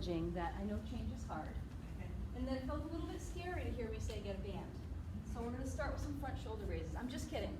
acknowledging that I know change is hard, and that it felt a little bit scary to hear me say get a band. So we're going to start with some front shoulder raises. I'm just kidding.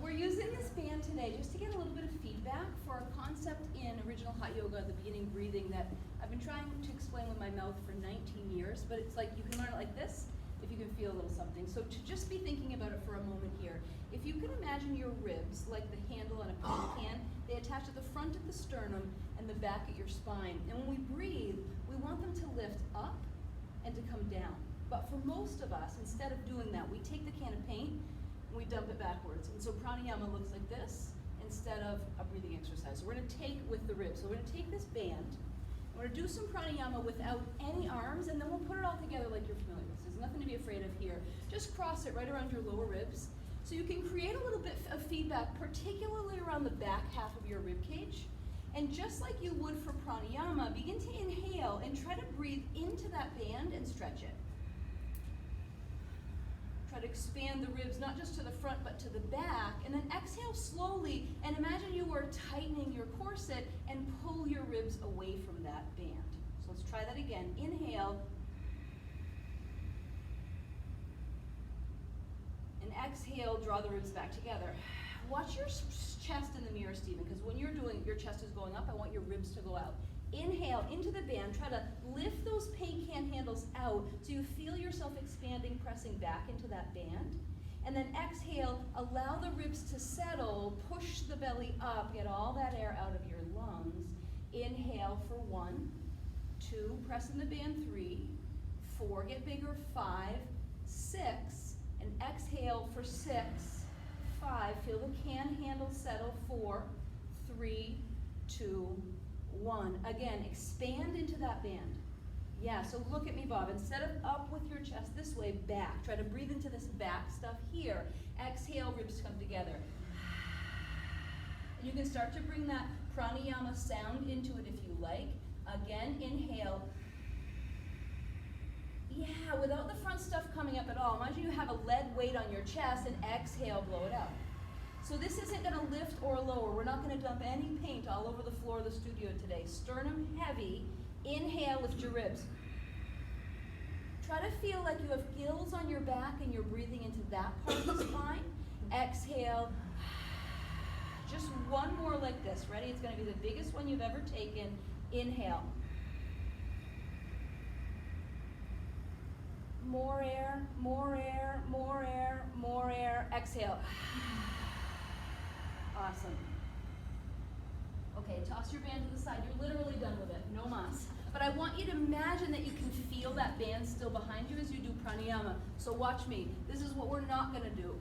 We're using this band today just to get a little bit of feedback for a concept in original hot yoga, the beginning breathing, that I've been trying to explain with my mouth for 19 years, but it's like you can learn it like this if you can feel a little something. So to just be thinking about it for a moment here, if you can imagine your ribs like the handle on a Coke can, they attach at the front of the sternum and the back at your spine. And when we breathe, we want them to lift up and to come down. But for most of us, instead of doing that, we take the can of paint and we dump it backwards. And so pranayama looks like this instead of a breathing exercise. So we're going to take with the ribs. So we're going to take this band, and we're going to do some pranayama without any arms, and then we'll put it all together like you're familiar with. There's nothing to be afraid of here. Just cross it right around your lower ribs. So you can create a little bit of feedback, particularly around the back half of your rib cage. And just like you would for pranayama, begin to inhale and try to breathe into that band and stretch it. Try to expand the ribs, not just to the front, but to the back. And then exhale slowly, and imagine you are tightening your corset and pull your ribs away from that band. So let's try that again. Inhale. And exhale, draw the ribs back together. Watch your chest in the mirror, Stephen, because when you're doing, your chest is going up, I want your ribs to go out. Inhale into the band, try to lift those paint can handles out so you feel yourself expanding, pressing back into that band. And then exhale, allow the ribs to settle, push the belly up, get all that air out of your lungs. Inhale for 1, 2, press in the band 3, 4, get bigger, 5, 6, and exhale for 6, 5, feel the can handle settle, 4, 3, 2, 1. Again, expand into that band. Yeah, so look at me, Bob. Instead of up with your chest this way, back. Try to breathe into this back stuff here. Exhale, ribs come together. And you can start to bring that pranayama sound into it if you like. Again, inhale. Yeah, without the front stuff coming up at all. Imagine you have a lead weight on your chest, and exhale, blow it out. So this isn't going to lift or lower. We're not going to dump any paint all over the floor of the studio today. Sternum heavy. Inhale, lift your ribs. Try to feel like you have gills on your back and you're breathing into that part of the spine. Exhale. Just one more like this. Ready? It's going to be the biggest one you've ever taken. Inhale. More air, more air, more air, more air. Exhale. Awesome. Okay, toss your band to the side. You're literally done with it. No mas. But I want you to imagine that you can feel that band still behind you as you do pranayama. So watch me. This is what we're not going to do.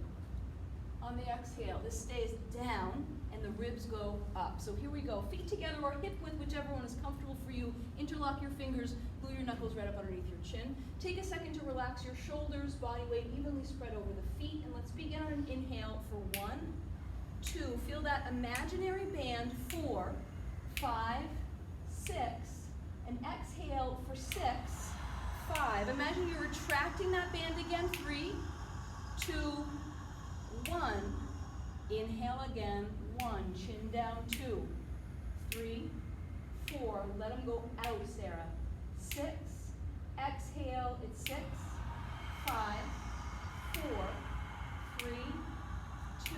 On the exhale, this stays down and the ribs go up. So here we go. Feet together or hip width, whichever one is comfortable for you. Interlock your fingers, glue your knuckles right up underneath your chin. Take a second to relax your shoulders, body weight evenly spread over the feet. And let's begin on an inhale for 1, 2. Feel that imaginary band. 4, 5, 6. And exhale for 6, 5. Imagine you're retracting that band again. 3, 2, 1. Inhale again. 1. Chin down. 2, 3, 4. Let them go out, Sarah. 6. Exhale. It's 6, 5, 4, 3, 2,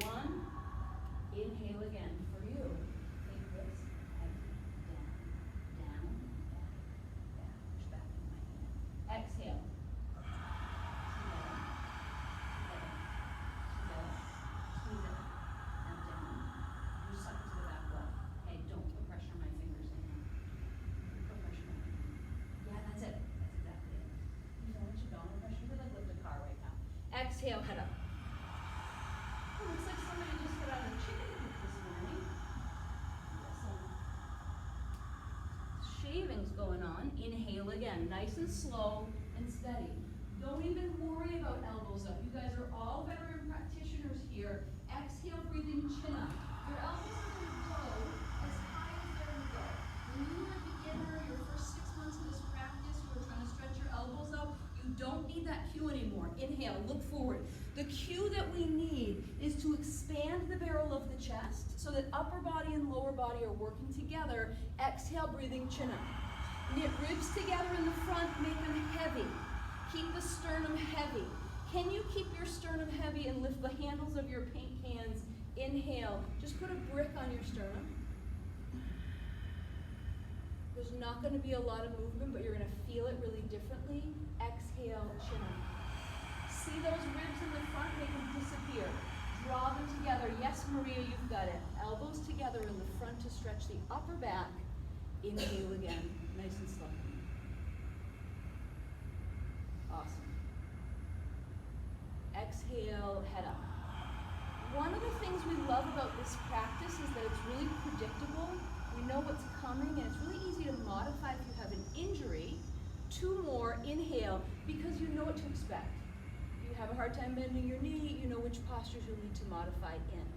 1. Inhale again for you. Take this. Down, back, push back in my hand. Exhale. Together, squeeze it, and down. You suck it to the back wall. Hey, don't put pressure on my fingers anymore. Put pressure on my fingers. Yeah, that's it. That's exactly it. You know what you don't pressure? You could like lift a car right now. Exhale, head up. Oh, looks like somebody just got out of chicken coop this morning. Shavings going on. Inhale again, nice and slow and steady. Don't even worry about elbows up. You guys are all veteran practitioners here. Exhale, breathing chin up. Your elbows are going to go as high as they're going to go. When you were a beginner, your first 6 months of this practice, you were trying to stretch your elbows up, you don't need that cue anymore. Inhale, look forward. The cue that we need is to expand the barrel of the chest so that upper body and lower body are working together. Exhale, breathing chin up. Knit ribs together in the front, make them heavy. Keep the sternum heavy. Can you keep your sternum heavy and lift the handles of your paint cans? Inhale. Just put a brick on your sternum. There's not going to be a lot of movement, but you're going to feel it really differently. Exhale, chin up. See those ribs in the front? Make them disappear. Draw them together. Yes, Maria, you've got it. Elbows together in the front to stretch the upper back. Inhale again. Nice and slow. Awesome. Exhale, head up. One of the things we love about this practice is that it's really predictable. We know what's coming, and it's really easy to modify if you have an injury. 2 more, inhale, because you know what to expect. If you have a hard time bending your knee, you know which postures you'll need to modify in.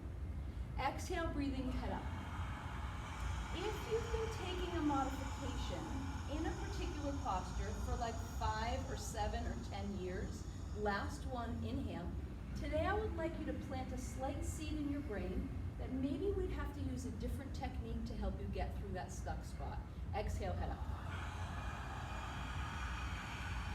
Exhale, breathing, head up. If you've been taking a modification in a particular posture for like 5 or 7 or 10 years, last one, inhale. Today I would like you to plant a slight seed in your brain that maybe we'd have to use a different technique to help you get through that stuck spot. Exhale, head up.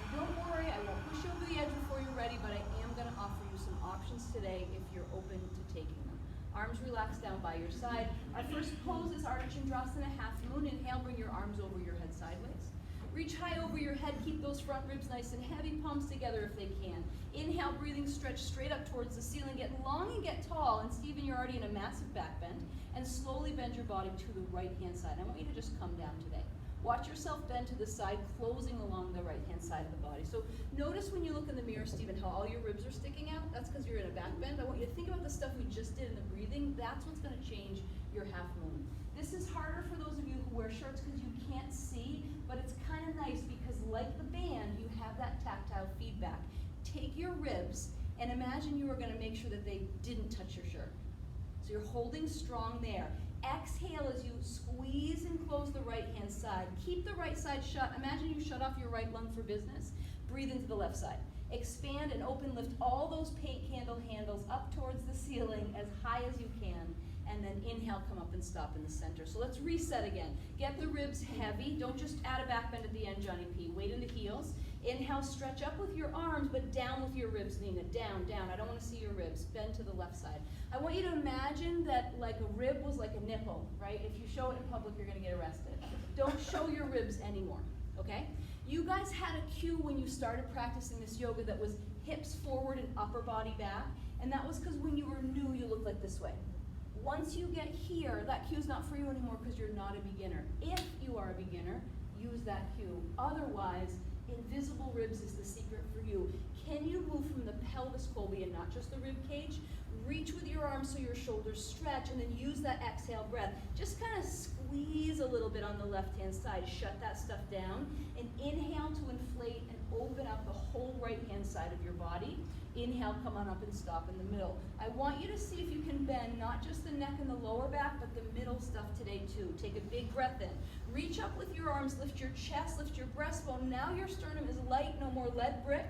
And don't worry, I won't push you over the edge before you're ready, but I am going to offer you some options today if you're open to taking them. Arms relaxed down by your side. Our first pose is Ardha Chandrasana, half moon. Inhale, bring your arms over your head sideways. Reach high over your head, keep those front ribs nice and heavy, palms together if they can. Inhale, breathing, stretch straight up towards the ceiling, get long and get tall, and Stephen, you're already in a massive back bend, and slowly bend your body to the right-hand side. I want you to just come down today. Watch yourself bend to the side, closing along the right-hand side of the body. So notice when you look in the mirror, Stephen, how all your ribs are sticking out. That's because you're in a back bend. I want you to think about the stuff we just did in the breathing. That's what's going to change your half moon. This is harder for those of you who wear shirts because you can't see, but it's kind of nice because like the band, you have that tactile feedback. Take your ribs and imagine you are going to make sure that they didn't touch your shirt. So you're holding strong there. Exhale as you squeeze and close the right-hand side. Keep the right side shut. Imagine you shut off your right lung for business. Breathe into the left side. Expand and open, lift all those paint candle handles up towards the ceiling as high as you can. And then inhale, come up and stop in the center. So let's reset again. Get the ribs heavy. Don't just add a back bend at the end, Johnny P. Weight in the heels. Inhale, stretch up with your arms, but down with your ribs, Nina. Down, down. I don't want to see your ribs. Bend to the left side. I want you to imagine that like a rib was like a nipple, right? If you show it in public, you're going to get arrested. Don't show your ribs anymore, okay? You guys had a cue when you started practicing this yoga that was hips forward and upper body back, and that was because when you were new, you looked like this way. Once you get here, that cue's not for you anymore because you're not a beginner. If you are a beginner, use that cue. Otherwise, invisible ribs is the secret for you. Can you move from the pelvis colby and not just the rib cage? Reach with your arms so your shoulders stretch and then use that exhale breath. Just kind of squeeze a little bit on the left-hand side. Shut that stuff down and inhale to inflate and open up the whole right-hand side of your body. Inhale, come on up and stop in the middle. I want you to see if you can bend not just the neck and the lower back, but the middle stuff today too. Take a big breath in. Reach up with your arms, lift your chest, lift your breastbone. Now your sternum is light, no more lead brick.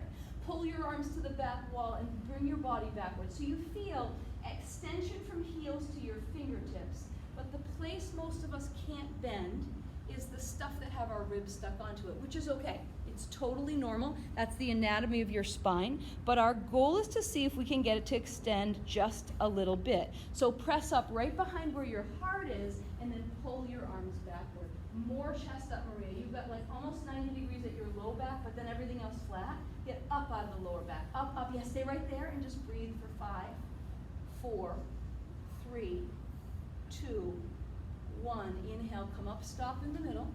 Pull your arms to the back wall and bring your body backwards. So you feel extension from heels to your fingertips. But the place most of us can't bend is the stuff that have our ribs stuck onto it, which is okay. It's totally normal. That's the anatomy of your spine. But our goal is to see if we can get it to extend just a little bit. So press up right behind where your heart is and then pull your arms backward. More chest up, Maria. You've got like almost 90 degrees at your low back, but then everything else flat. Get up out of the lower back. Up, up. Yeah, stay right there and just breathe for 5, 4, 3, 2, 1. Inhale, come up, stop in the middle.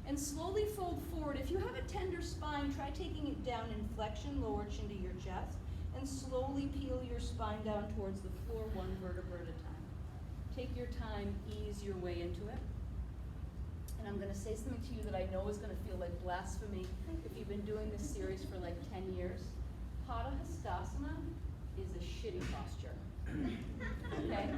And slowly fold forward. If you have a tender spine, try taking it down in flexion, lower chin to your chest, and slowly peel your spine down towards the floor, 1 vertebra at a time. Take your time, ease your way into it. And I'm going to say something to you that I know is going to feel like blasphemy if you've been doing this series for like 10 years. Pada Hastasana is a shitty posture. Okay?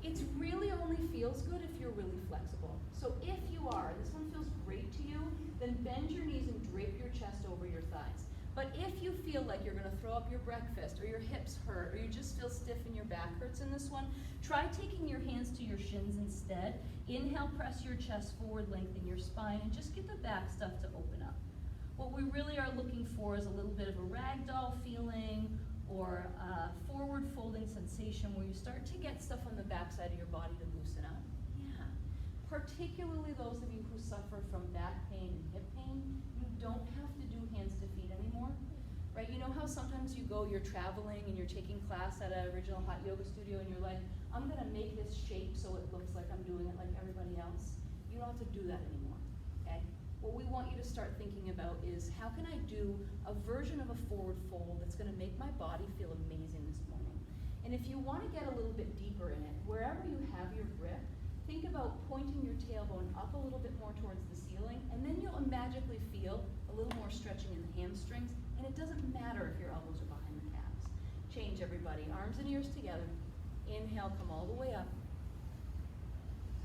It really only feels good if you're really flexible. So if you are, this one feels great to you, then bend your knees and drape your chest over your thighs. But if you feel like you're gonna throw up your breakfast, or your hips hurt, or you just feel stiff and your back hurts in this one, try taking your hands to your shins instead. Inhale, press your chest forward, lengthen your spine, and just get the back stuff to open up. What we really are looking for is a little bit of a ragdoll feeling, or a forward folding sensation where you start to get stuff on the backside of your body to loosen up. Yeah. Particularly those of you who suffer from back pain and hip pain, you don't have to do hands to feet anymore, right? You know how sometimes you're traveling and you're taking class at an original hot yoga studio and you're like, I'm gonna make this shape so it looks like I'm doing it like everybody else. You don't have to do that anymore, okay? What we want you to start thinking about is, how can I do a version of a forward fold that's gonna make my body feel amazing this morning? And if you wanna get a little bit deeper in it, wherever you have your grip, think about pointing your tailbone up a little bit more towards the ceiling, and then you'll magically feel a little more stretching in the hamstrings, and it doesn't matter if your elbows are behind the calves. Change, everybody. Arms and ears together. Inhale, come all the way up,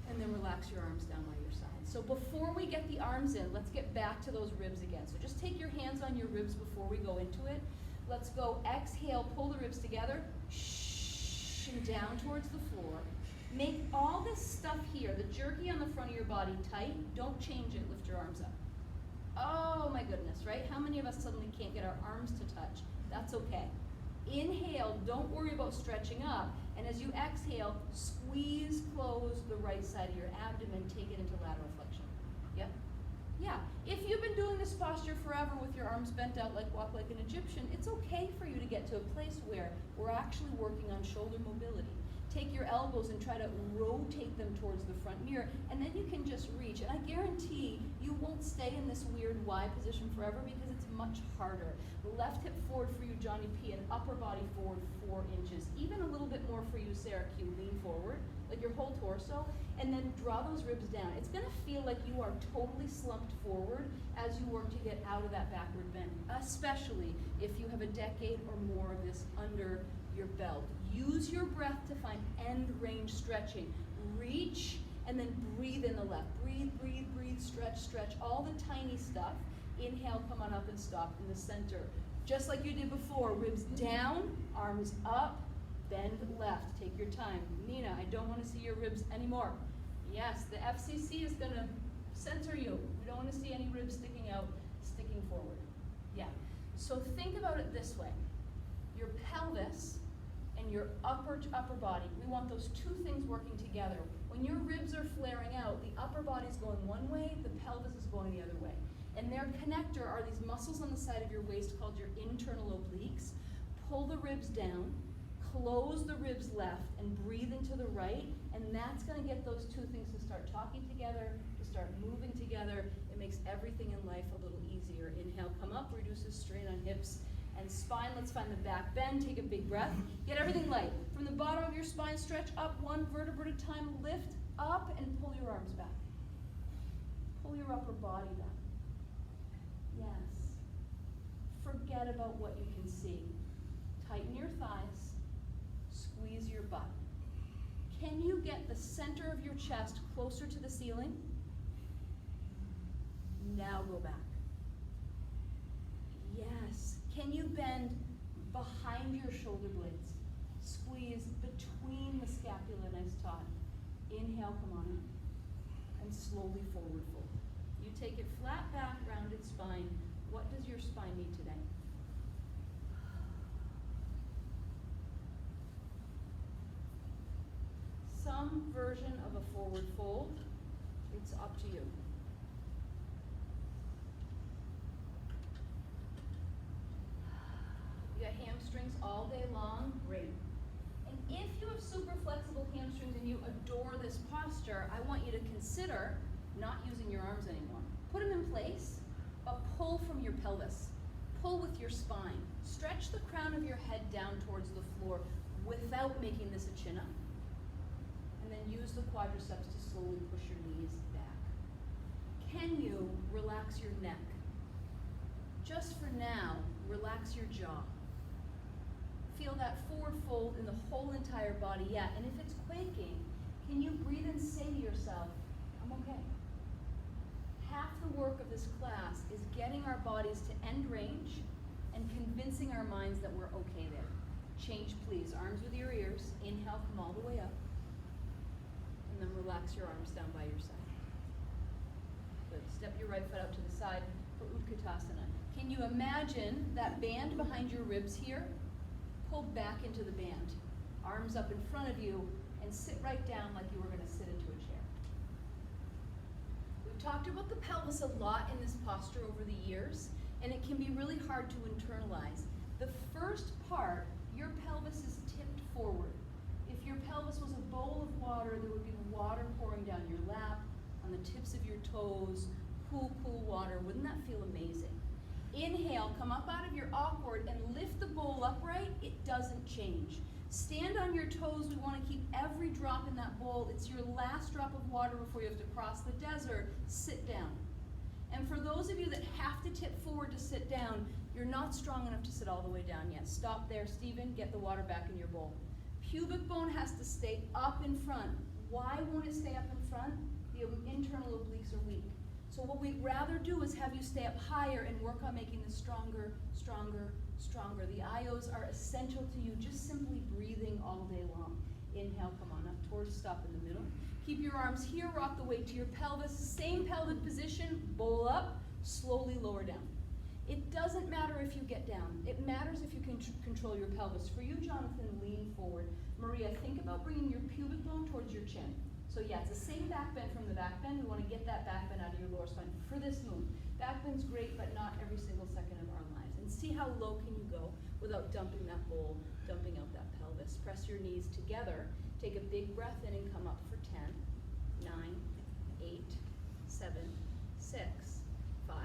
and then relax your arms down by your side. So before we get the arms in, let's get back to those ribs again. So just take your hands on your ribs before we go into it. Let's go, exhale, pull the ribs together, shh, and down towards the floor. Make all this stuff here, the jerky on the front of your body, tight. Don't change it. Lift your arms up. Oh my goodness, right? How many of us suddenly can't get our arms to touch? That's okay. Inhale, don't worry about stretching up. And as you exhale, squeeze close the right side of your abdomen, take it into lateral flexion. Yep. Yeah. If you've been doing this posture forever with your arms bent out like walk like an Egyptian, it's okay for you to get to a place where we're actually working on shoulder mobility. Take your elbows and try to rotate them towards the front mirror, and then you can just reach. And I guarantee you won't stay in this weird Y position forever, because it's much harder. The left hip forward for you, Johnny P, and upper body forward 4 inches. Even a little bit more for you, Sarah Q. Lean forward, like your whole torso, and then draw those ribs down. It's gonna feel like you are totally slumped forward as you work to get out of that backward bend, especially if you have a decade or more of this under your belt. Use your breath to find end range stretching. Reach and then breathe in the left. Breathe, breathe, breathe, stretch, stretch. All the tiny stuff. Inhale, come on up and stop in the center. Just like you did before, ribs down, arms up, bend left. Take your time. Nina, I don't want to see your ribs anymore. Yes, the FCC is going to censor you. We don't want to see any ribs sticking out, sticking forward. Yeah. So think about it this way. Your pelvis and your upper body, we want those two things working together. When your ribs are flaring out, the upper body's going one way, the pelvis is going the other way. And their connector are these muscles on the side of your waist called your internal obliques. Pull the ribs down, close the ribs left, and breathe into the right, and that's gonna get those two things to start talking together, to start moving together. It makes everything in life a little easier. Inhale, come up, reduces strain on hips and spine. Let's find the back bend. Take a big breath. Get everything light. From the bottom of your spine, stretch up 1 vertebra at a time. Lift up and pull your arms back. Pull your upper body back. Yes. Forget about what you can see. Tighten your thighs. Squeeze your butt. Can you get the center of your chest closer to the ceiling? Now go back. Yes. Can you bend behind your shoulder blades? Squeeze between the scapula, nice taut. Inhale, come on up. And slowly forward fold. You take it flat back, rounded spine. What does your spine need today? Some version of a forward fold. It's up to you. You got hamstrings all day long, great. And if you have super flexible hamstrings and you adore this posture, I want you to consider not using your arms anymore. Put them in place, but pull from your pelvis. Pull with your spine. Stretch the crown of your head down towards the floor without making this a chin-up. And then use the quadriceps to slowly push your knees back. Can you relax your neck? Just for now, relax your jaw. Feel that forward fold in the whole entire body. Yeah, and if it's quaking, can you breathe and say to yourself, I'm okay. Half the work of this class is getting our bodies to end range and convincing our minds that we're okay there. Change, please. Arms with your ears. Inhale, come all the way up. And then relax your arms down by your side. Good. Step your right foot out to the side for Utkatasana. Can you imagine that band behind your ribs here? Pull back into the band. Arms up in front of you, and sit right down like you were going to sit into a chair. We've talked about the pelvis a lot in this posture over the years, and it can be really hard to internalize. The first part, your pelvis is tipped forward. If your pelvis was a bowl of water, there would be water pouring down your lap, on the tips of your toes, cool, cool water. Wouldn't that feel amazing? Inhale, come up out of your awkward and lift the bowl upright. It doesn't change. Stand on your toes. We want to keep every drop in that bowl. It's your last drop of water before you have to cross the desert. Sit down. And for those of you that have to tip forward to sit down, you're not strong enough to sit all the way down yet. Stop there, Stephen. Get the water back in your bowl. Pubic bone has to stay up in front. Why won't it stay up in front? The internal obliques are weak. So what we'd rather do is have you stay up higher and work on making this stronger, stronger, stronger. The IOs are essential to you, just simply breathing all day long. Inhale, come on up, Tortoise, stop in the middle. Keep your arms here, rock the weight to your pelvis. Same pelvic position, bowl up, slowly lower down. It doesn't matter if you get down. It matters if you can control your pelvis. For you, Jonathan, lean forward. Maria, think about bringing your pubic bone towards your chin. So yeah, it's the same back bend from the back bend. We want to get that back bend out of your lower spine for this move. Back bend's great, but not every single second of our lives. And see how low can you go without dumping that bowl, dumping out that pelvis. Press your knees together. Take a big breath in and come up for 10, 9, 8, 7, 6, 5,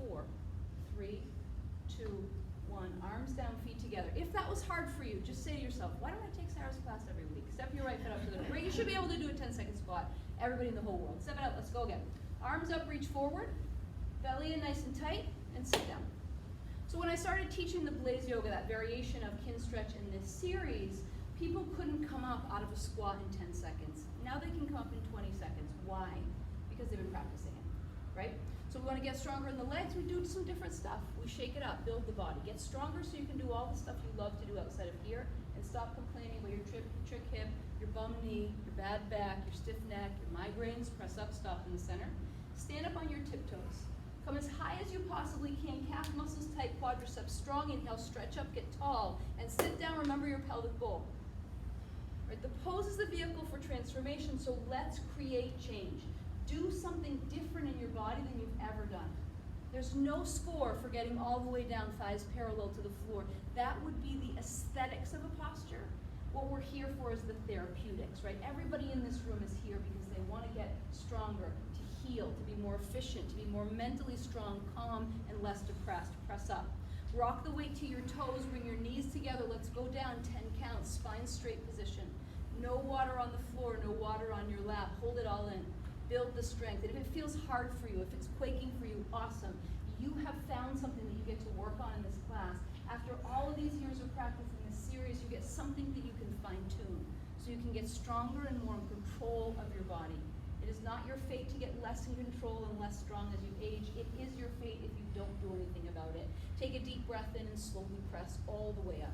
4, 3, 2, 1. Arms down, feet together. If that was hard for you, just say to yourself, why don't I take Sarah's class every week? Step your right foot up to the right. You should be able to do a 10-second squat. Everybody in the whole world. Step it out. Let's go again. Arms up, reach forward. Belly in nice and tight, and sit down. So when I started teaching the Blaze Yoga, that variation of kin stretch in this series, people couldn't come up out of a squat in 10 seconds. Now they can come up in 20 seconds. Why? Because they've been practicing it, right? So we want to get stronger in the legs. We do some different stuff. We shake it up, build the body. Get stronger so you can do all the stuff you love to do outside of here, and stop complaining about your trick hip, your bum knee, your bad back, your stiff neck, your migraines. Press up, stop in the center. Stand up on your tiptoes. Come as high as you possibly can. Calf muscles tight, quadriceps strong. Inhale, stretch up, get tall, and sit down. Remember your pelvic bowl. Right, the pose is the vehicle for transformation, so let's create change. Do something different in your body than you've ever done. There's no score for getting all the way down, thighs parallel to the floor. That would be the aesthetics of a posture. What we're here for is the therapeutics, right? Everybody in this room is here because they want to get stronger, to heal, to be more efficient, to be more mentally strong, calm, and less depressed. Press up. Rock the weight to your toes, bring your knees together. Let's go down 10 counts, spine straight position. No water on the floor, no water on your lap. Hold it all in. Build the strength. And if it feels hard for you, if it's quaking for you, awesome. You have found something that you get to work on in this class. After all of these years of practice in this series, you get something that you can fine tune. So you can get stronger and more in control of your body. It is not your fate to get less in control and less strong as you age. It is your fate if you don't do anything about it. Take a deep breath in and slowly press all the way up.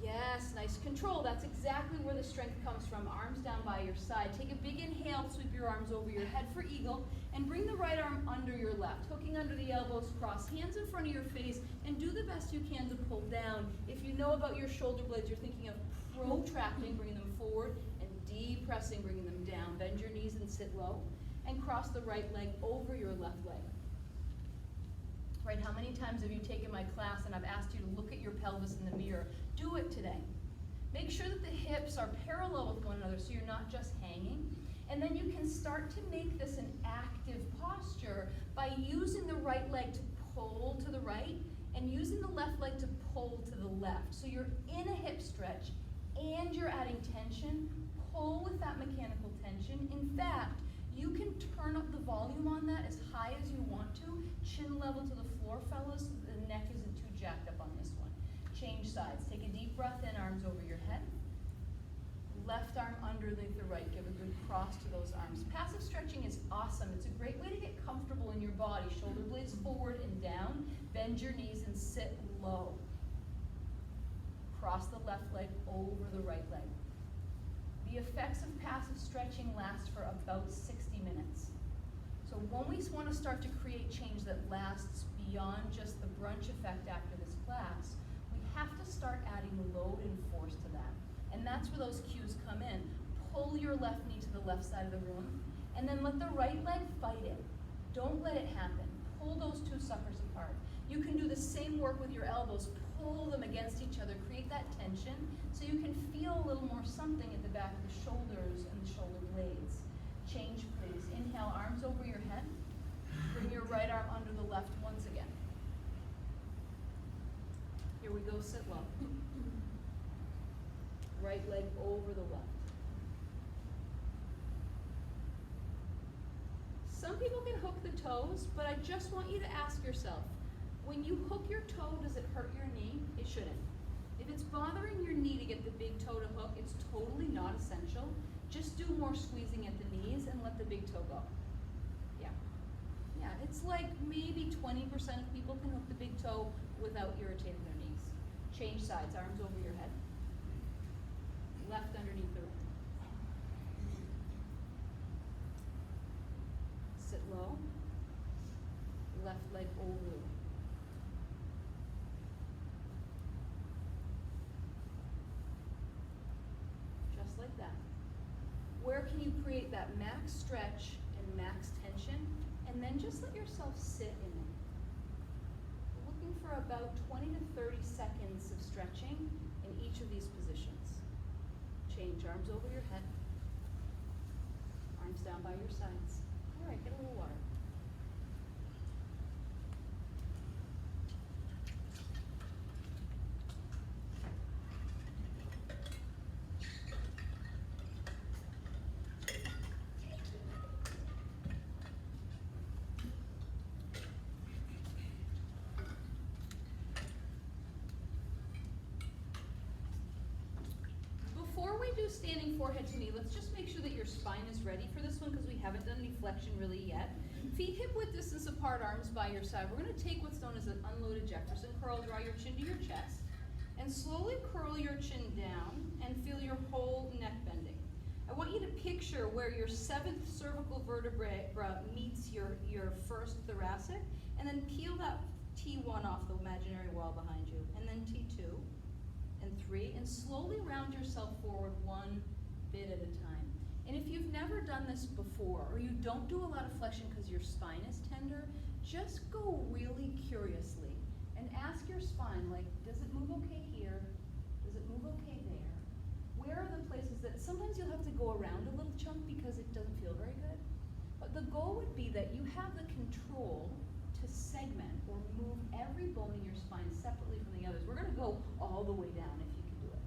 Yes, nice control. That's exactly where the strength comes from. Arms down by your side. Take a big inhale, sweep your arms over your head for eagle, and bring the right arm under your left. Hooking under the elbows, cross hands in front of your face, and do the best you can to pull down. If you know about your shoulder blades, you're thinking of protracting, bringing them forward, and depressing, bringing them down. Bend your knees and sit low, and cross the right leg over your left leg. Right, how many times have you taken my class and I've asked you to look at your pelvis in the mirror? Do it today. Make sure that the hips are parallel with one another so you're not just hanging. And then you can start to make this an active posture by using the right leg to pull to the right and using the left leg to pull to the left. So you're in a hip stretch and you're adding tension. Pull with that mechanical tension. In fact, you can turn up the volume on that as high as you want to, chin level to the floor, fellas, so the neck isn't too jacked up on this one. Change sides. Take a deep breath in, arms over your head. Left arm underneath the right. Give a good cross to those arms. Passive stretching is awesome. It's a great way to get comfortable in your body. Shoulder blades forward and down. Bend your knees and sit low. Cross the left leg over the right leg. The effects of passive stretching last for about 60 minutes. So when we want to start to create change that lasts beyond just the brunch effect after this class, we have to start adding load and force to that. And that's where those cues come in. Pull your left knee to the left side of the room, and then let the right leg fight it. Don't let it happen. Pull those two suckers apart. You can do the same work with your elbows. Pull them against each other. Create that tension so you can feel a little more something at the back of the shoulders and the shoulder blades. Change, please. Inhale, arms over your head. Bring your right arm under the left once again. Here we go, sit low. Right leg over the left. Some people can hook the toes, but I just want you to ask yourself, when you hook your toe, does it hurt your knee? It shouldn't. If it's bothering your knee to get the big toe to hook, it's totally not essential. Just do more squeezing at the knees and let the big toe go. Yeah, it's like maybe 20% of people can hook the big toe without irritating their knees. Change sides, arms over your head. Left underneath the right. Sit low. Left leg over the right. Just like that. Where can you create that max stretch and max tension? And then just let yourself sit in it. We're looking for about 20 to 30 seconds of stretching in each of these positions. Change, arms over your head. Arms down by your sides. All right, get a little water. Do standing forehead to knee. Let's just make sure that your spine is ready for this one because we haven't done any flexion really yet. Feet hip width distance apart, arms by your side. We're going to take what's known as an unloaded Jefferson curl. Draw your chin to your chest and slowly curl your chin down and feel your whole neck bending. I want you to picture where your 7th cervical vertebra meets your first thoracic, and then peel that T1 off the imaginary wall behind you, and then T2. And 3, and slowly round yourself forward one bit at a time. And if you've never done this before, or you don't do a lot of flexion because your spine is tender, just go really curiously and ask your spine, like, does it move okay here? Does it move okay there? Where are the places that sometimes you'll have to go around a little chunk because it doesn't feel very good? But the goal would be that you have the control to segment or move every bone in your spine separately from the others. We're going to go all the way down if you can do it.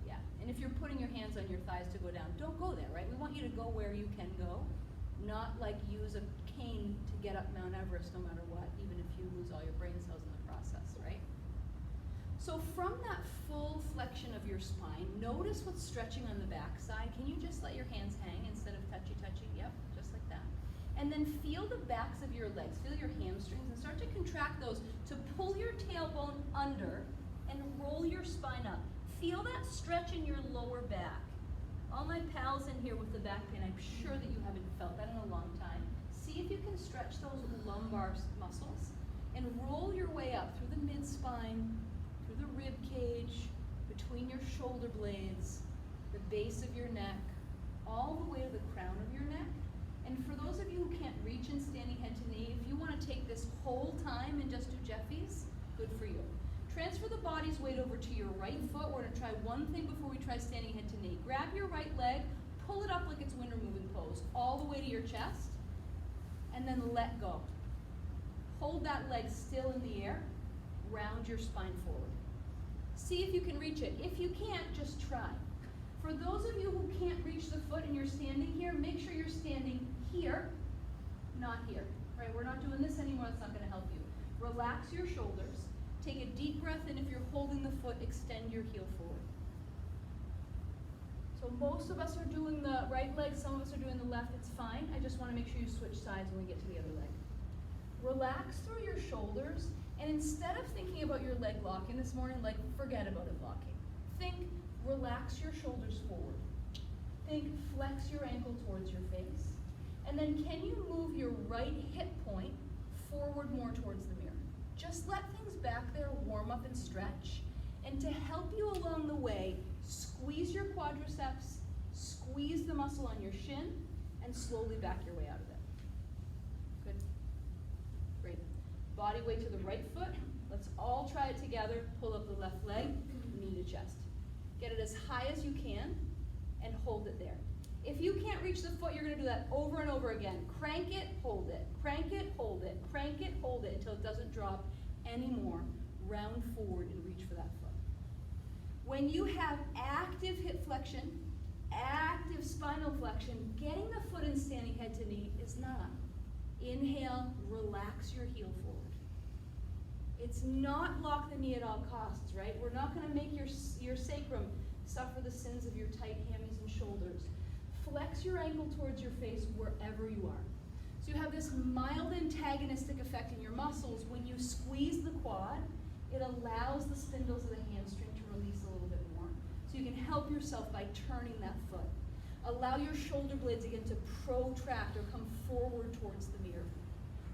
Yeah, and if you're putting your hands on your thighs to go down, don't go there, right? We want you to go where you can go, not like use a cane to get up Mount Everest no matter what, even if you lose all your brain cells in the process, right? So from that full flexion of your spine, notice what's stretching on the back side. Can you just let your hands hang instead of touchy-touchy? Yep, just like that. And then feel the backs of your legs, feel your hamstrings, and start to contract those to pull your tailbone under and roll your spine up. Feel that stretch in your lower back. All my pals in here with the back pain, I'm sure that you haven't felt that in a long time. See if you can stretch those lumbar muscles and roll your way up through the mid-spine, through the rib cage, between your shoulder blades, the base of your neck, all the way to the crown of your neck. And for those of you who can't reach in standing head to knee, if you want to take this whole time and just do Jeffies, good for you. Transfer the body's weight over to your right foot. We're going to try one thing before we try standing head to knee. Grab your right leg, pull it up like it's wind removing pose, all the way to your chest, and then let go. Hold that leg still in the air, round your spine forward. See if you can reach it. If you can't, just try. For those of you who can't reach the foot and you're standing here, make sure you're standing here, not here. Right? We're not doing this anymore. That's not going to help you. Relax your shoulders. Take a deep breath in. If you're holding the foot, extend your heel forward. So most of us are doing the right leg. Some of us are doing the left. It's fine. I just want to make sure you switch sides when we get to the other leg. Relax through your shoulders, and instead of thinking about your leg locking this morning, like forget about it locking. Think, relax your shoulders forward. Think, flex your ankle towards your face. And then can you move your right hip point forward more towards the mirror? Just let things back there warm up and stretch. And to help you along the way, squeeze your quadriceps, squeeze the muscle on your shin, and slowly back your way out of it. Good. Great. Body weight to the right foot. Let's all try it together. Pull up the left leg, knee to chest. Get it as high as you can and hold it there. If you can't reach the foot, you're going to do that over and over again. Crank it, hold it. Crank it, hold it. Crank it, hold it until it doesn't drop anymore. Round forward and reach for that foot. When you have active hip flexion, active spinal flexion, getting the foot in standing head to knee is not. Inhale, relax your heel forward. It's not lock the knee at all costs, right? We're not going to make your sacrum suffer the sins of your tight hammies and shoulders. Flex your ankle towards your face wherever you are. So you have this mild antagonistic effect in your muscles. When you squeeze the quad, it allows the spindles of the hamstring to release a little bit more. So you can help yourself by turning that foot. Allow your shoulder blades again to protract or come forward towards the mirror.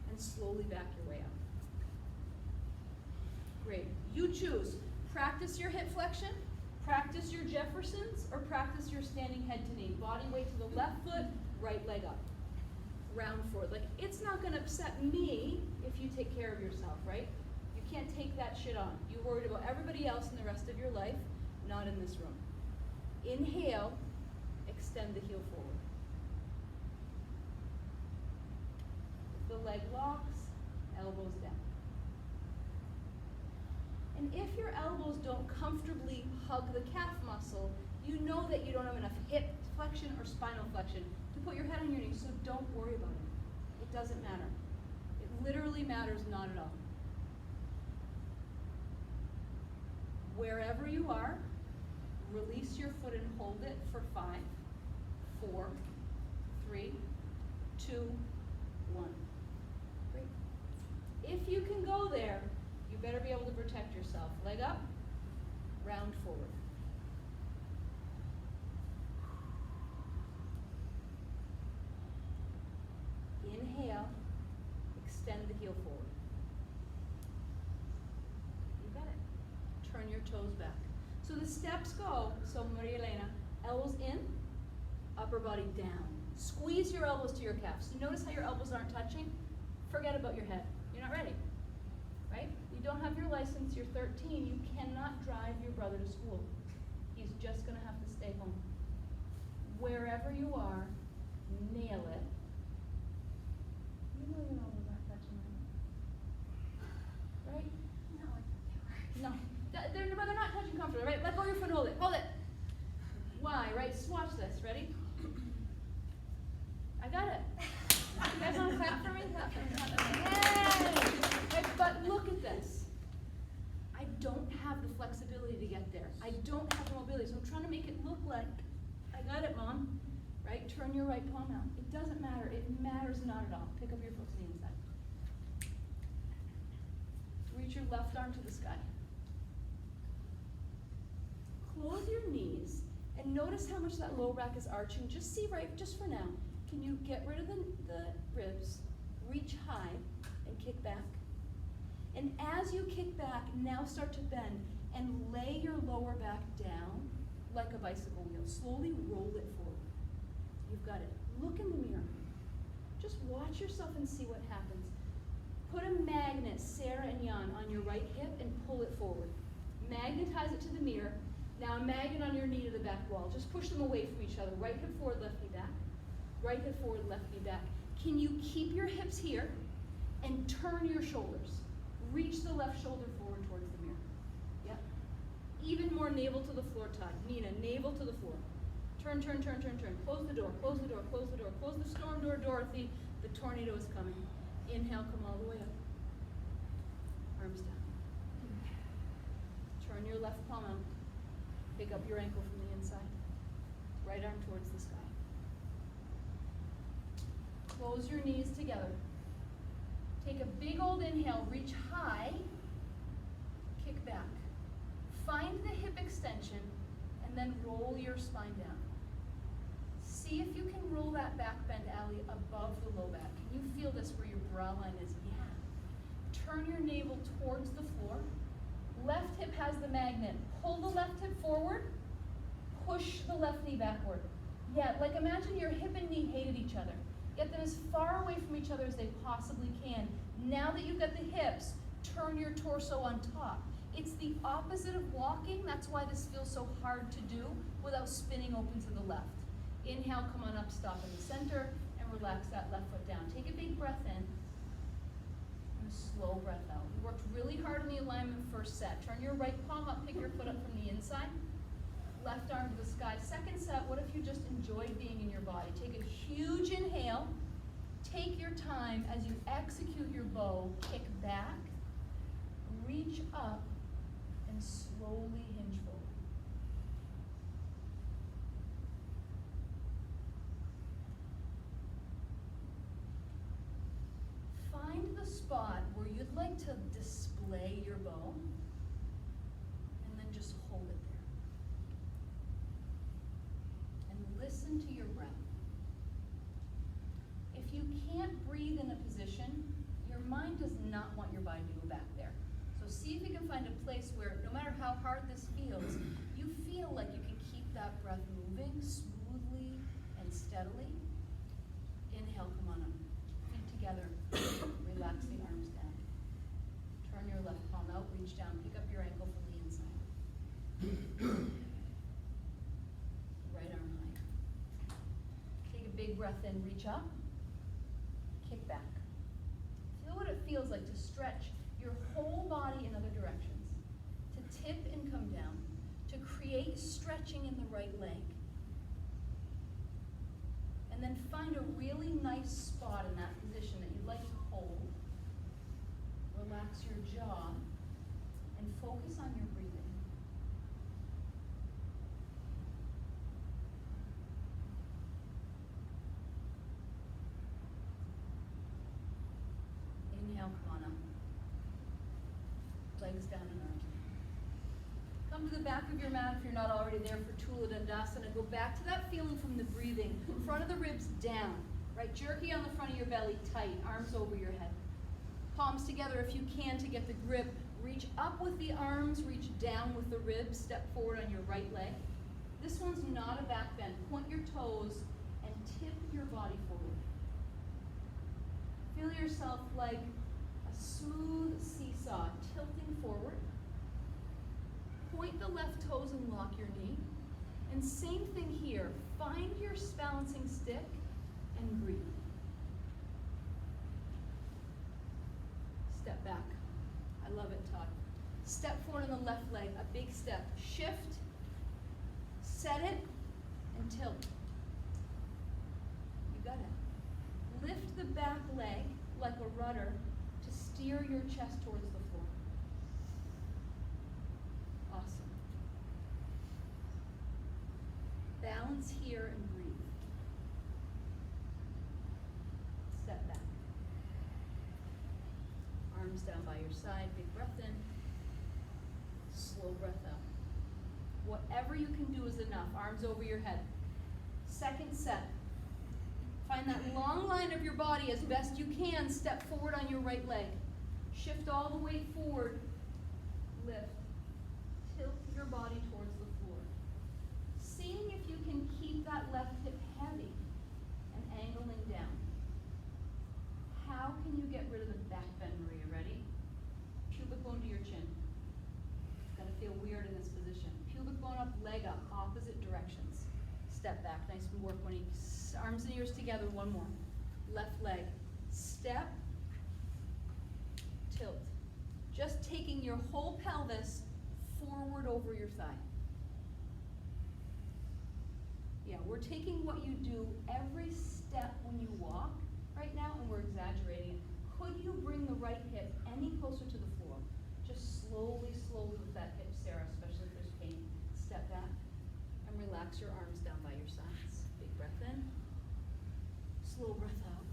And slowly back your way out. Great. You choose. Practice your hip flexion, practice your Jeffersons, or practice your standing head to knee. Body weight to the left foot, right leg up. Round forward. Like, it's not going to upset me if you take care of yourself, right? You can't take that shit on. You're worried about everybody else in the rest of your life, not in this room. Inhale, extend the heel forward. If the leg locks, elbows down. And if your elbows don't comfortably hug the calf muscle, you know that you don't have enough hip flexion or spinal flexion to put your head on your knees, so don't worry about it. It doesn't matter. It literally matters not at all. Wherever you are, release your foot and hold it for 5, 4, 3, 2, 1. Great. If you can go there, you better be able to protect yourself. Leg up, round forward. Inhale, extend the heel forward. You got it. Turn your toes back. So the steps go, so Maria Elena, elbows in, upper body down. Squeeze your elbows to your calves. So notice how your elbows aren't touching? Forget about your head. You're not ready, right? You don't have your license, you're 13, you cannot drive your brother to school. He's just going to have to stay home. Wherever you are, nail it. You know your elbows aren't touching, right? No. They're not touching comfortably, right? Let go of your foot and hold it. Hold it. Why, right? Swatch this. Ready? I got it. You guys want to clap for me? Clap for me. Clap for me. Yay! Right, but look at this. I don't have the flexibility to get there. I don't have the mobility, so I'm trying to make it look like I got it, Mom. Right? Turn your right palm out. It doesn't matter. It matters not at all. Pick up your foot to the inside. Reach your left arm to the sky. Close your knees and notice how much that low back is arching. Just see, right, just for now. Can you get rid of the ribs, reach high, and kick back? And as you kick back, now start to bend and lay your lower back down like a bicycle wheel. Slowly roll it forward. You've got it. Look in the mirror. Just watch yourself and see what happens. Put a magnet, Sarah and Jan, on your right hip and pull it forward. Magnetize it to the mirror. Now a magnet on your knee to the back wall. Just push them away from each other. Right hip forward, left knee back. Right hip forward, left knee back. Can you keep your hips here and turn your shoulders? Reach the left shoulder forward towards the mirror. Yep. Even more navel to the floor, Todd. Nina, navel to the floor. Turn, turn, turn, turn, turn. Close the door, close the door, close the door. Close the storm door, Dorothy. The tornado is coming. Inhale, come all the way up. Arms down. Turn your left palm out. Pick up your ankle from the inside. Right arm towards the sky. Close your knees together. Take a big old inhale, reach high, kick back. Find the hip extension, and then roll your spine down. See if you can roll that back bend, Allie, above the low back. Can you feel this where your brow line is? Yeah. Turn your navel towards the floor. Left hip has the magnet. Pull the left hip forward. Push the left knee backward. Yeah, like imagine your hip and knee hated each other. Get them as far away from each other as they possibly can. Now that you've got the hips, turn your torso on top. It's the opposite of walking. That's why this feels so hard to do without spinning open to the left. Inhale, come on up, stop in the center, and relax that left foot down. Take a big breath in, and a slow breath out. You worked really hard on the alignment first set. Turn your right palm up, pick your foot up from the inside. Left arm to the sky. Second set, what if you just enjoyed being in your body? Take a huge inhale. Take your time as you execute your bow. Kick back, reach up, and slowly hinge forward. Find the spot where you'd like to display your bow, and then just hold it there. And listen to your breath. If you can't breathe in a position, your mind does not want your body to go back there. So see if you can find a place where, no matter how hard this feels, you feel like you can keep that breath moving smoothly and steadily. Inhale, come on up. Feet together. Relax the arms down. Turn your left palm out, reach down, pick up your ankle from the inside. Right arm high. Take a big breath in, reach up, kick back. Feel what it feels like to stretch your whole body in other directions, to tip and come down, to create stretching in the right leg. And then find a really nice spot in that position that you'd like to hold. Relax your jaw and focus on your breathing. Inhale, come on up. Legs down and arms. Come to the back of your mat if you're not already there for Tula Dandasana. Go back to that feeling from the breathing. Front of the ribs down. Right, jerky on the front of your belly, tight. Arms over your head. Palms together if you can to get the grip. Reach up with the arms, reach down with the ribs. Step forward on your right leg. This one's not a back bend. Point your toes and tip your body forward. Feel yourself like a smooth seesaw tilting forward. Point the left toes and lock your knee. And same thing here. Find your balancing stick and breathe. Step back. I love it, Todd. Step forward on the left leg, a big step. Shift, set it, and tilt. You got it. Lift the back leg like a rudder to steer your chest towards the floor. Awesome. Balance here and breathe. Step back. Arms down by your side, big breath in. Slow breath out. Whatever you can do is enough. Arms over your head. Second set. Find that long line of your body as best you can. Step forward on your right leg. Shift all the way forward. Lift. Tilt your body towards the floor. Seeing if you can keep that left hip heavy and angling down. How can you get rid of the back bend, Maria? Ready? Pubic bone to your chin. It's going to feel weird in this position. Pubic bone up, leg up, opposite directions. Step back, nice and work when you, arms and ears together, one more. Left leg, step, tilt. Just taking your whole pelvis forward over your thigh. Yeah, we're taking what you do every step when you walk right now, and we're exaggerating it. Could you bring the right hip any closer to the floor? Just slowly, slowly with that hip, Sarah, especially if there's pain. Step back and relax your arms down by your sides. Big breath in. Slow breath out.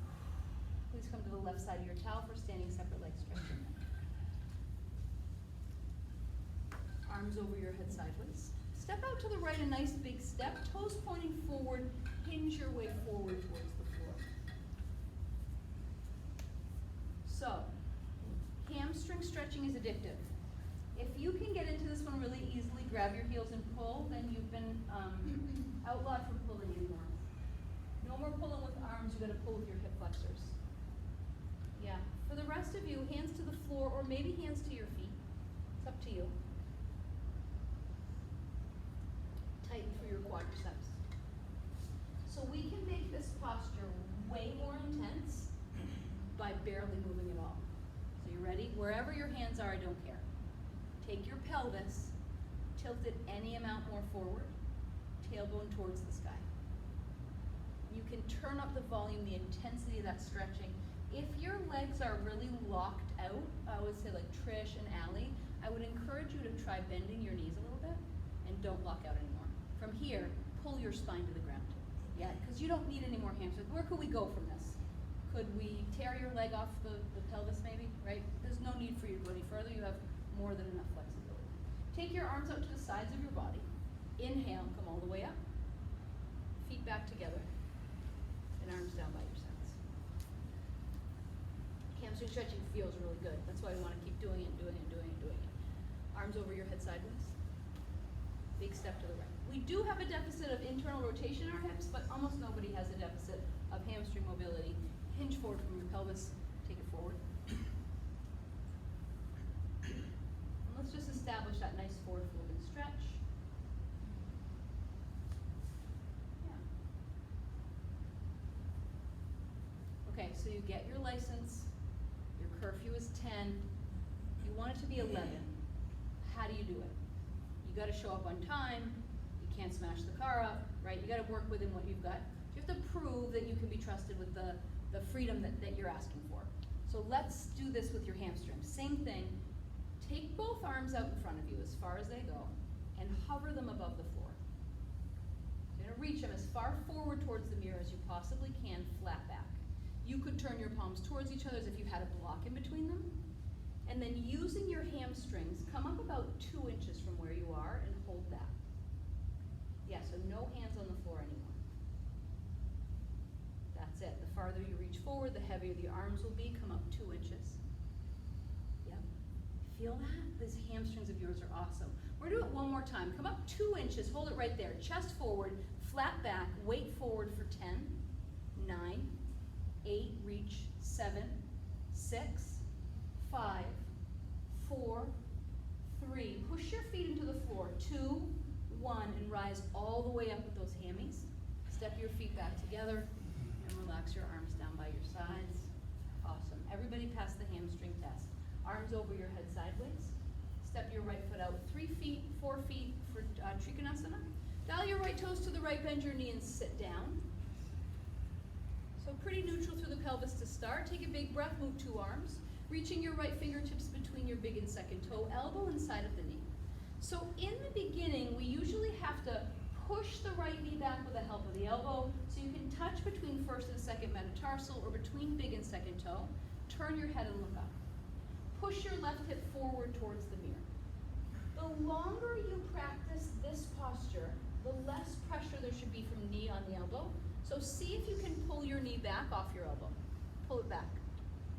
Please come to the left left side of your towel for standing separate leg stretching. Arms over your head sideways. Step out to the right, a nice big step, toes pointing forward, hinge your way forward towards the floor. So, hamstring stretching is addictive. If you can get into this one really easily, grab your heels and pull, then you've been outlawed from pulling anymore. No more pulling with arms, you gotta pull with your hip flexors. Yeah, for the rest of you, hands to the floor or maybe hands to your feet. It's up to you. Tighten for your quadriceps. So we can make this posture way more intense by barely moving at all. So you ready? Wherever your hands are, I don't care. Take your pelvis, tilt it any amount more forward, tailbone towards the sky. You can turn up the volume, the intensity of that stretching. If your legs are really locked out, I would say like Trish and Allie, I would encourage you to try bending your knees a little bit and don't lock out anymore. From here, pull your spine to the ground. Yeah, because you don't need any more hamstrings. Where could we go from this? Could we tear your leg off the pelvis maybe, right? There's no need for you to go any further. You have more than enough flexibility. Take your arms out to the sides of your body. Inhale, come all the way up. Feet back together. And arms down by your sides. Hamstring stretching feels really good. That's why we want to keep doing it, doing it, doing it, doing it. Arms over your head sideways. Big step to the right. We do have a deficit of internal rotation in our hips, but almost nobody has a deficit of hamstring mobility. Hinge forward from your pelvis. Take it forward. And let's just establish that nice forward folding stretch. Okay, so you get your license, your curfew is 10, you want it to be 11. How do you do it? You gotta show up on time, you can't smash the car up, right? You gotta work within what you've got. You have to prove that you can be trusted with the freedom that you're asking for. So let's do this with your hamstrings. Same thing, take both arms out in front of you as far as they go and hover them above the floor. You're gonna reach them as far forward towards the mirror as you possibly can, flat back. You could turn your palms towards each other as if you had a block in between them. And then using your hamstrings, come up about 2 inches from where you are and hold that. Yeah, so no hands on the floor anymore. That's it. The farther you reach forward, the heavier the arms will be. Come up 2 inches. Yep. Feel that? These hamstrings of yours are awesome. We're gonna do it one more time. Come up 2 inches, hold it right there. Chest forward, flat back, weight forward for 10, 9, 8, reach, 7, 6, 5, 4, 3. Push your feet into the floor. 2, 1, and rise all the way up with those hammies. Step your feet back together and relax your arms down by your sides. Awesome. Everybody pass the hamstring test. Arms over your head sideways. Step your right foot out 3 feet, 4 feet for Trikonasana. Dial your right toes to the right, bend your knee and sit down. So pretty neutral through the pelvis to start. Take a big breath, move 2 arms. Reaching your right fingertips between your big and second toe, elbow inside of the knee. So in the beginning, we usually have to push the right knee back with the help of the elbow, so you can touch between first and second metatarsal or between big and second toe. Turn your head and look up. Push your left hip forward towards the mirror. The longer you practice this posture, the less pressure there should be from knee on the elbow. So see if you can pull your knee back off your elbow. Pull it back,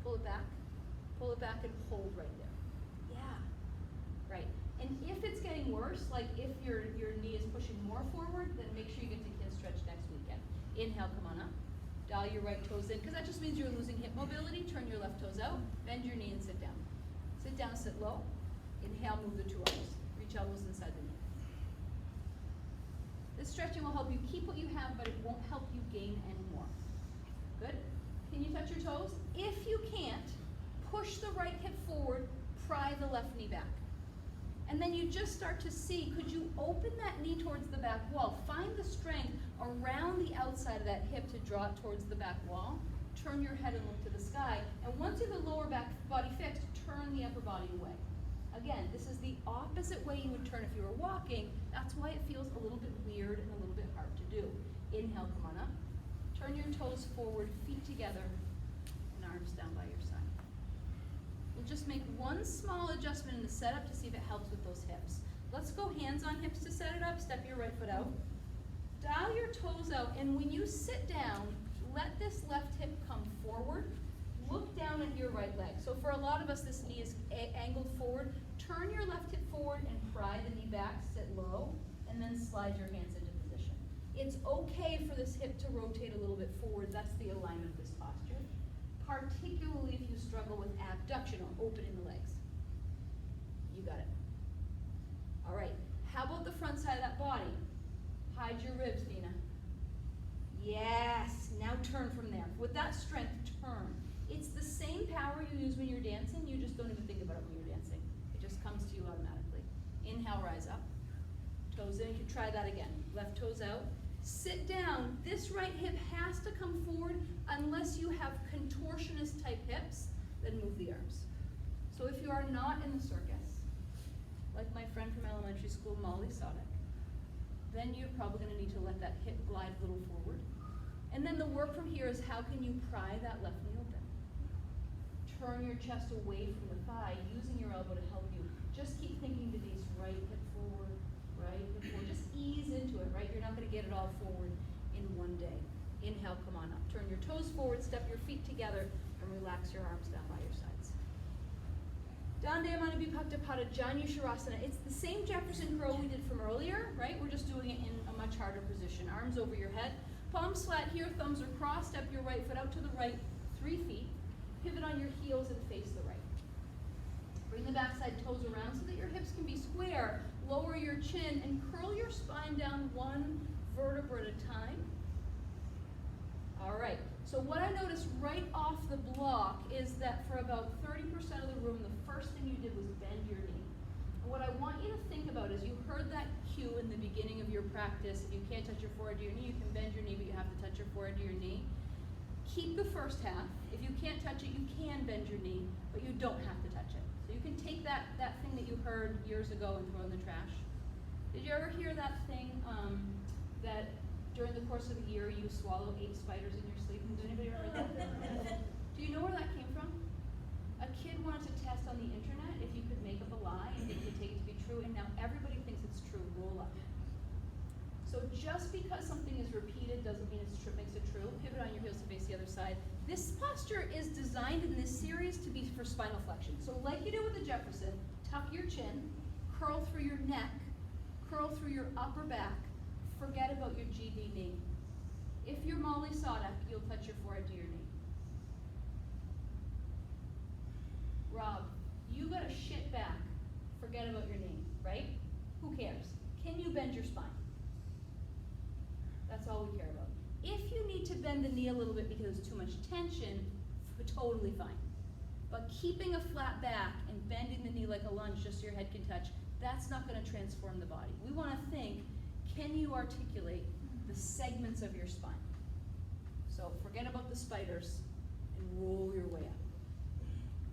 pull it back, pull it back and hold right there. Yeah, right. And if it's getting worse, like if your knee is pushing more forward, then make sure you get to kid stretch next weekend. Inhale, come on up. Dial your right toes in, because that just means you're losing hip mobility. Turn your left toes out, bend your knee and sit down. Sit down, sit low. Inhale, move the 2 arms. Reach elbows inside the knee. This stretching will help you keep what you have, but it won't help you gain any more. Good? Can you touch your toes? If you can't, push the right hip forward, pry the left knee back. And then you just start to see, could you open that knee towards the back wall? Find the strength around the outside of that hip to draw it towards the back wall. Turn your head and look to the sky. And once you have the lower back body fixed, turn the upper body away. Again, this is the opposite way you would turn if you were walking. That's why it feels a little bit weird and a little bit hard to do. Inhale, come on up. Turn your toes forward, feet together, and arms down by your just make one small adjustment in the setup to see if it helps with those hips. Let's go hands on hips to set it up. Step your right foot out. Dial your toes out, and when you sit down, let this left hip come forward. Look down at your right leg. So for a lot of us, this knee is angled forward. Turn your left hip forward and pry the knee back, sit low, and then slide your hands into position. It's okay for this hip to rotate a little bit forward. That's the alignment of this posture, particularly if you struggle with abduction or opening the legs. You got it. All right, how about the front side of that body? Hide your ribs, Dina. Yes, now turn from there. With that strength, turn. It's the same power you use when you're dancing, you just don't even think about it when you're dancing. It just comes to you automatically. Inhale, rise up. Toes in, you can try that again. Left toes out. Sit down. This right hip has to come forward unless you have contortionist type hips, then move the arms. So if you are not in the circus, like my friend from elementary school, Molly Sodick, then you're probably going to need to let that hip glide a little forward. And then the work from here is how can you pry that left knee open? Turn your chest away from the thigh, using your elbow to help you. Just keep thinking to these right hip forward, right hip forward. Just ease into it, right? You're not going to get it all forward in one day. Inhale, come on up. Turn your toes forward, step your feet together, and relax your arms down by your sides. Dandayamana Vipaktapada Janu Shavasana. It's the same Jefferson curl we did from earlier, right? We're just doing it in a much harder position. Arms over your head. Palms flat here, thumbs are crossed. Step your right foot out to the right 3 feet. Pivot on your heels and face the right. Bring the backside toes around so that your hips can be square. Lower your chin and curl your spine down 1 vertebra at a time. All right, so what I noticed right off the block is that for about 30% of the room, the first thing you did was bend your knee. And what I want you to think about is you heard that cue in the beginning of your practice. If you can't touch your forehead to your knee, you can bend your knee, but you have to touch your forehead to your knee. Keep the first half. If you can't touch it, you can bend your knee, but you don't have to touch it. So you can take that thing that you heard years ago and throw in the trash. Did you ever hear that thing that during the course of a year you swallow 8 spiders in your sleep? Did anybody ever heard that? Do you know where that came from? A kid wanted to test on the internet if you could make up a lie and they could take it to be true, and now everybody thinks it's true. Roll up. So just because something is repeated doesn't mean it's true, makes it true. Pivot on your heels to face the other side. This posture is designed in this series to be for spinal flexion. So like you did with the Jefferson, tuck your chin, curl through your neck, curl through your upper back, forget about your GD knee. If you're Molly Sodick, you'll touch your forehead to your knee. Rob, you got a shit back, forget about your knee, right? Who cares? Can you bend your spine? That's all we care about. If you need to bend the knee a little bit because there's too much tension, totally fine. But keeping a flat back and bending the knee like a lunge just so your head can touch, that's not going to transform the body. We want to think, can you articulate the segments of your spine? So forget about the spiders and roll your way up.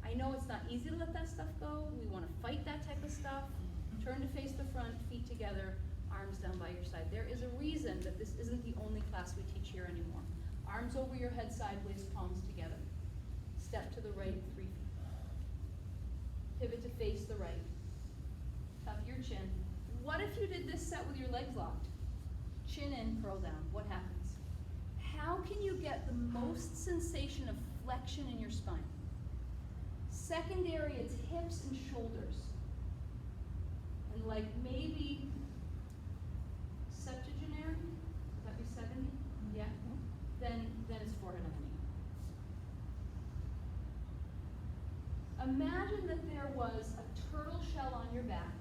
I know it's not easy to let that stuff go. We want to fight that type of stuff. Turn to face the front, feet together, arms down by your side. There is a reason that this isn't the only class we teach here anymore. Arms over your head sideways, palms together. Step to the right 3 feet. Pivot to face the right. Tuck your chin. What if you did this set with your legs locked? Chin in, curl down. What happens? How can you get the most sensation of flexion in your spine? Secondary, it's hips and shoulders. And like maybe septuagenarian, would that be 70? Yeah? Then it's forehead on the knee. Imagine that there was a turtle shell on your back.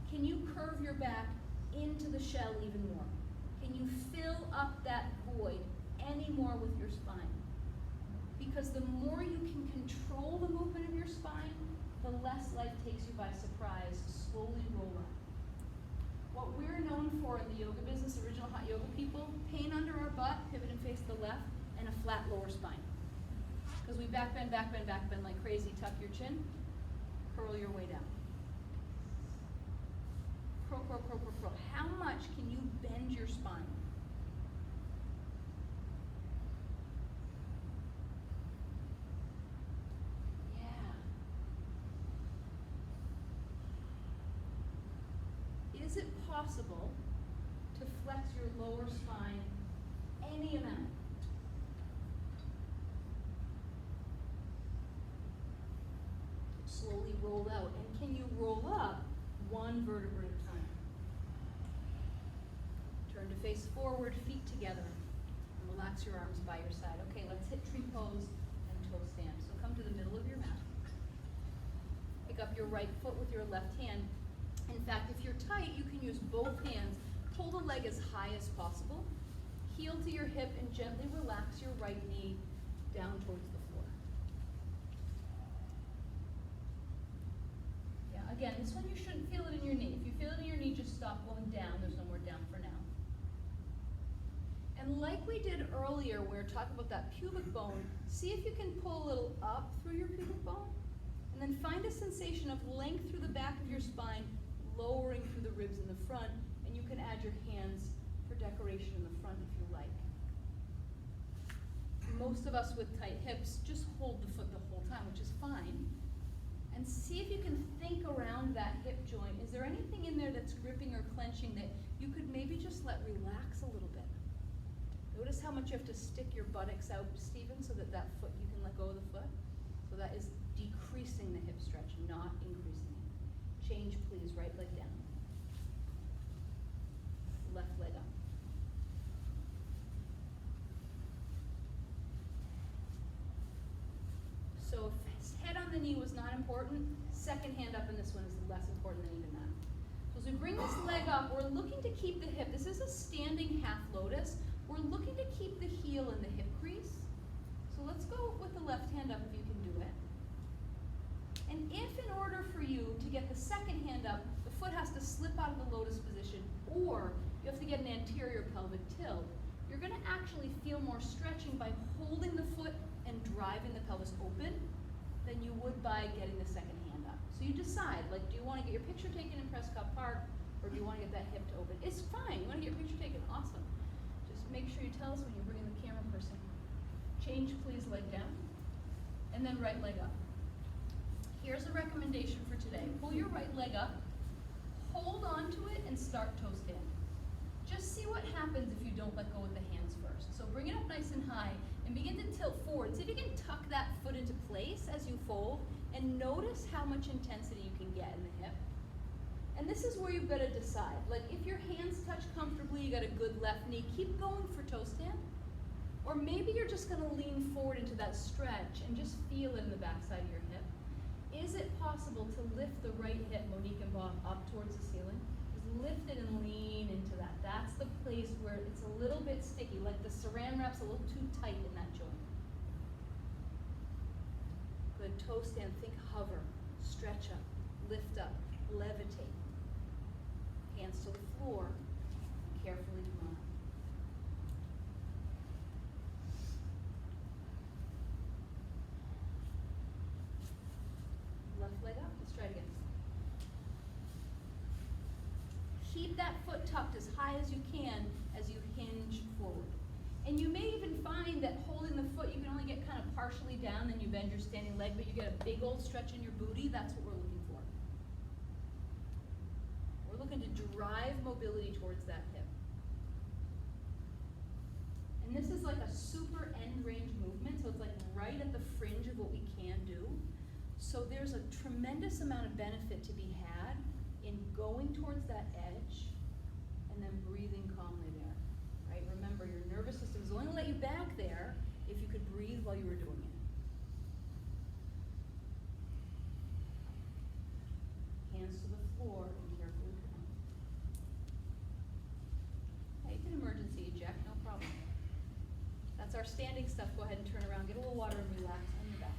Can you curve your back into the shell even more? Can you fill up that void any more with your spine? Because the more you can control the movement of your spine, the less life takes you by surprise. Slowly roll up. What we're known for in the yoga business, original hot yoga people, pain under our butt, pivot and face the left, and a flat lower spine. Because we backbend, backbend, backbend like crazy. Tuck your chin, curl your way down. Curl, curl, curl, curl, curl. How much can you bend your spine? Yeah. possible to flex your lower spine any amount. Slowly roll out. And can you roll up one vertebrae at a time? Turn to face forward, feet together. And relax your arms by your side. Okay, let's hit tree pose and toe stand. So come to the middle of your mat. Pick up your right foot with your left hand. In fact, if you're tight, you can use both hands. Pull the leg as high as possible. Heel to your hip and gently relax your right knee down towards the floor. Yeah, again, this one you shouldn't feel it in your knee. If you feel it in your knee, just stop going down. There's no more down for now. And like we did earlier, we were talking about that pubic bone, see if you can pull a little up through your pubic bone, and then find a sensation of length through the back of your spine, lowering through the ribs in the front, and you can add your hands for decoration in the front if you like. Most of us with tight hips just hold the foot the whole time, which is fine. And see if you can think around that hip joint. Is there anything in there that's gripping or clenching that you could maybe just let relax a little bit? Notice how much you have to stick your buttocks out, Stephen, so that that foot, you can let go of the foot. So that is decreasing the hip stretch, not increasing it. Change, please, right leg down. Left leg up. So if head on the knee was not important, second hand up in this one is less important than even that. So as we bring this leg up, we're looking to keep the hip. This is a standing half lotus. We're looking to keep the heel in the hip crease. So let's go with the left hand up if you can do it. And if in order for you to get the second hand up, the foot has to slip out of the lotus position, or you have to get an anterior pelvic tilt, you're going to actually feel more stretching by holding the foot and driving the pelvis open than you would by getting the second hand up. So you decide, like, do you want to get your picture taken in Prescott Park, or do you want to get that hip to open? It's fine. You want to get your picture taken? Awesome. Just make sure you tell us when you bring in the camera person. Change, please, leg down, and then right leg up. Here's a recommendation for today. Pull your right leg up, hold on to it, and start toe stand. Just see what happens if you don't let go with the hands first. So bring it up nice and high and begin to tilt forward. See if you can tuck that foot into place as you fold, and notice how much intensity you can get in the hip. And this is where you've got to decide. Like, if your hands touch comfortably, you got a good left knee, keep going for toe stand. Or maybe you're just going to lean forward into that stretch and just feel it in the backside of your hip. Is it possible to lift the right hip, Monique and Bob, up towards the ceiling? Just lift it and lean into that. That's the place where it's a little bit sticky, like the saran wrap's a little too tight in that joint. Good, toe stand, think hover, stretch up, lift up, levitate. Hands to the floor, carefully come on. Left leg up, let's try it again. Keep that foot tucked as high as you can as you hinge forward. And you may even find that holding the foot, you can only get kind of partially down, then you bend your standing leg, but you get a big old stretch in your booty. That's what we're looking for. We're looking to drive mobility towards that hip. And this is like a super end range movement, so it's like right at the fringe of what we can do. So there's a tremendous amount of benefit to be had in going towards that edge and then breathing calmly there, right? Remember, your nervous system is only going to let you back there if you could breathe while you were doing it. Hands to the floor and carefully come up. Hey, you can emergency eject, no problem. That's our standing stuff. Go ahead and turn around, get a little water and relax on your back.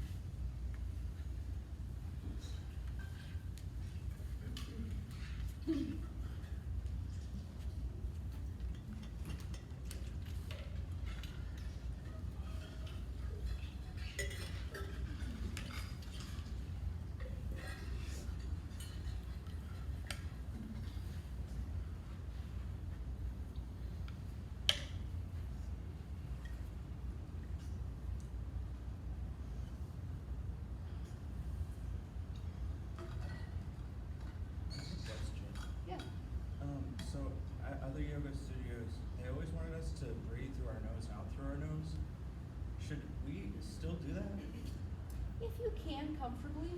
can comfortably,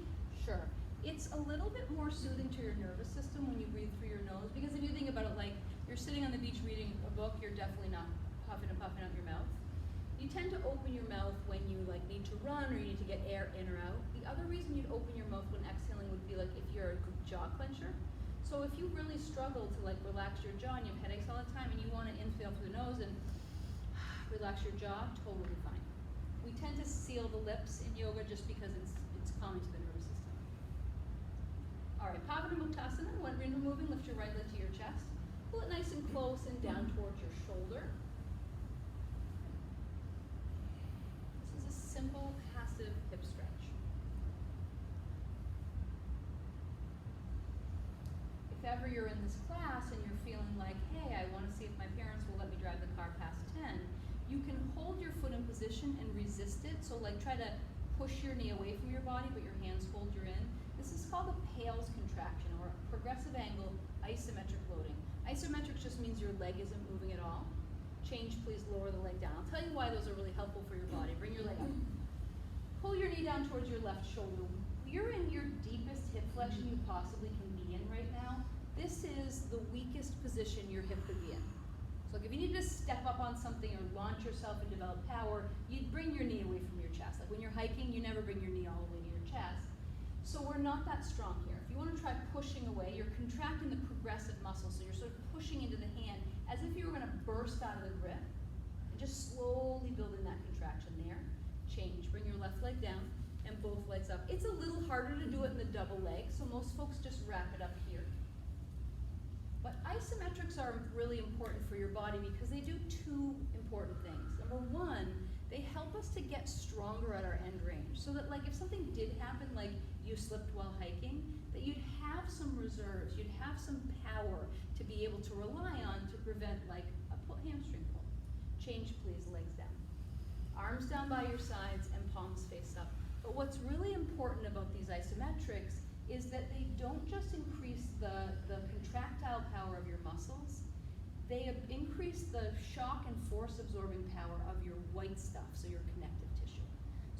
sure. It's a little bit more soothing to your nervous system when you breathe through your nose, because if you think about it, like you're sitting on the beach reading a book, you're definitely not puffing and puffing out your mouth. You tend to open your mouth when you like need to run or you need to get air in or out. The other reason you'd open your mouth when exhaling would be like if you're a jaw clencher. So if you really struggle to like relax your jaw and you have headaches all the time and you want to inhale through the nose and relax your jaw, totally fine. We tend to seal the lips in yoga just because it's calming to the nervous system. All right, Pavanamuktasana. When we're moving, lift your right leg to your chest. Pull it nice and close and down towards your shoulder. This is a simple, passive hip stretch. If ever you're in this class and you're feeling like, hey, I want to see if my parents will let me drive the car past 10, you can hold your foot in position and resist it. So like try to push your knee away from your body, but your hands hold your in. This is called a Pale's contraction, or progressive angle isometric loading. Isometrics just means your leg isn't moving at all. Change, please lower the leg down. I'll tell you why those are really helpful for your body. Bring your leg up. Pull your knee down towards your left shoulder. You're in your deepest hip flexion you possibly can be in right now. This is the weakest position your hip could be in. So like if you need to step up on something or launch yourself and develop power, you'd bring your knee away from your chest. Like when you're hiking, you never bring your knee all the way to your chest. So we're not that strong here. If you want to try pushing away, you're contracting the progressive muscle. So you're sort of pushing into the hand as if you were going to burst out of the grip. And just slowly building that contraction there. Change. Bring your left leg down and both legs up. It's a little harder to do it in the double leg, so most folks just wrap it up here. But isometrics are really important for your body because they do two important things. Number one, they help us to get stronger at our end range. So that like if something did happen, like you slipped while hiking, that you'd have some reserves, you'd have some power to be able to rely on to prevent like a hamstring pull. Change please, legs down. Arms down by your sides and palms face up. But what's really important about these isometrics is that they don't just increase the contractile power of your muscles, they increase the shock and force absorbing power of your white stuff, so your connective tissue.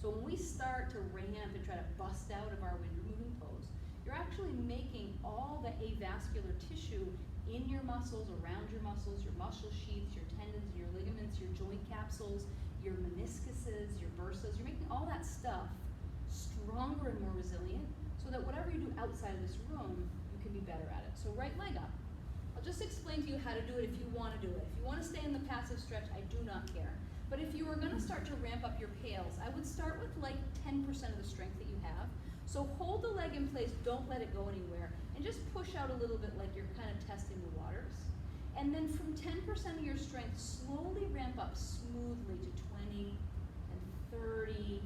So when we start to ramp and try to bust out of our wind removing pose, you're actually making all the avascular tissue in your muscles, around your muscle sheaths, your tendons, your ligaments, your joint capsules, your meniscuses, your bursas, you're making all that stuff stronger and more resilient, so that whatever you do outside of this room, you can be better at it. So right leg up. I'll just explain to you how to do it if you want to do it. If you want to stay in the passive stretch, I do not care. But if you were going to start to ramp up your pales, I would start with like 10% of the strength that you have. So hold the leg in place, don't let it go anywhere, and just push out a little bit like you're kind of testing the waters. And then from 10% of your strength, slowly ramp up smoothly to 20 and 30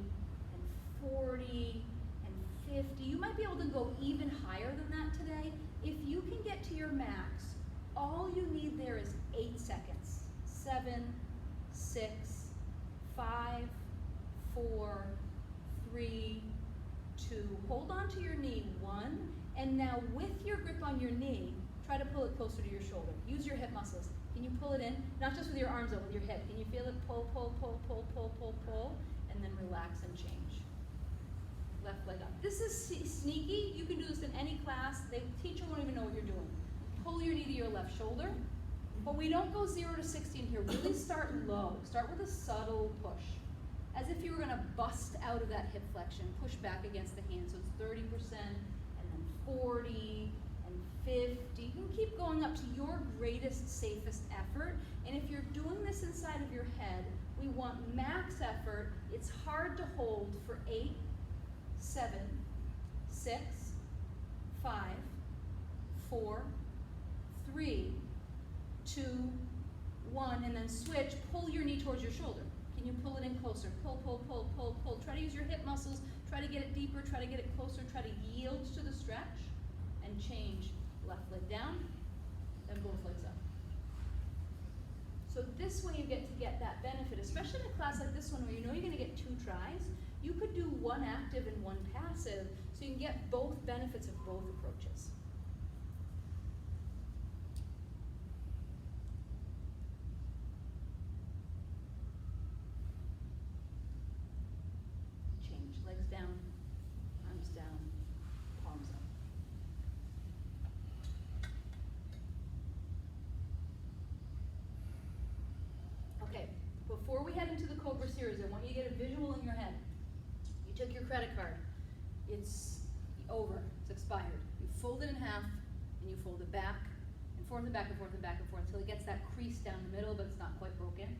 and 40 and 50. You might be able to go even higher than that today. If you can get to your max, all you need there is 8 seconds. 7, 6, 5, 4, 3, 2. Hold on to your knee, 1. And now with your grip on your knee, try to pull it closer to your shoulder. Use your hip muscles. Can you pull it in? Not just with your arms out, with your hip. Can you feel it? Pull, pull, pull, pull, pull, pull, pull, and then relax and change. Left leg up. This is sneaky. You can do this in any class. The teacher won't even know what you're doing. Pull your knee to your left shoulder, but we don't go 0 to 60 in here. Really start low. Start with a subtle push, as if you were going to bust out of that hip flexion. Push back against the hand, so it's 30%, and then 40, and 50. You can keep going up to your greatest, safest effort. And if you're doing this inside of your head, we want max effort. It's hard to hold for 8, 7, 6, 5, 4, 3, 2, 1, and then switch. Pull your knee towards your shoulder. Can you pull it in closer? Pull, pull, pull, pull, pull. Try to use your hip muscles. Try to get it deeper. Try to get it closer. Try to yield to the stretch and change. Left leg down, then both legs up. So this way you get to get that benefit, especially in a class like this one where you know you're going to get 2 tries. You could do 1 active and 1 passive, so you can get both benefits of both approaches. Change, legs down, before we head into the Cobra series, I want you to get a visual in your head. You took your credit card. It's over. It's expired. You fold it in half, and you fold it back, and forth and back and forth and back and forth until it gets that crease down the middle, but it's not quite broken.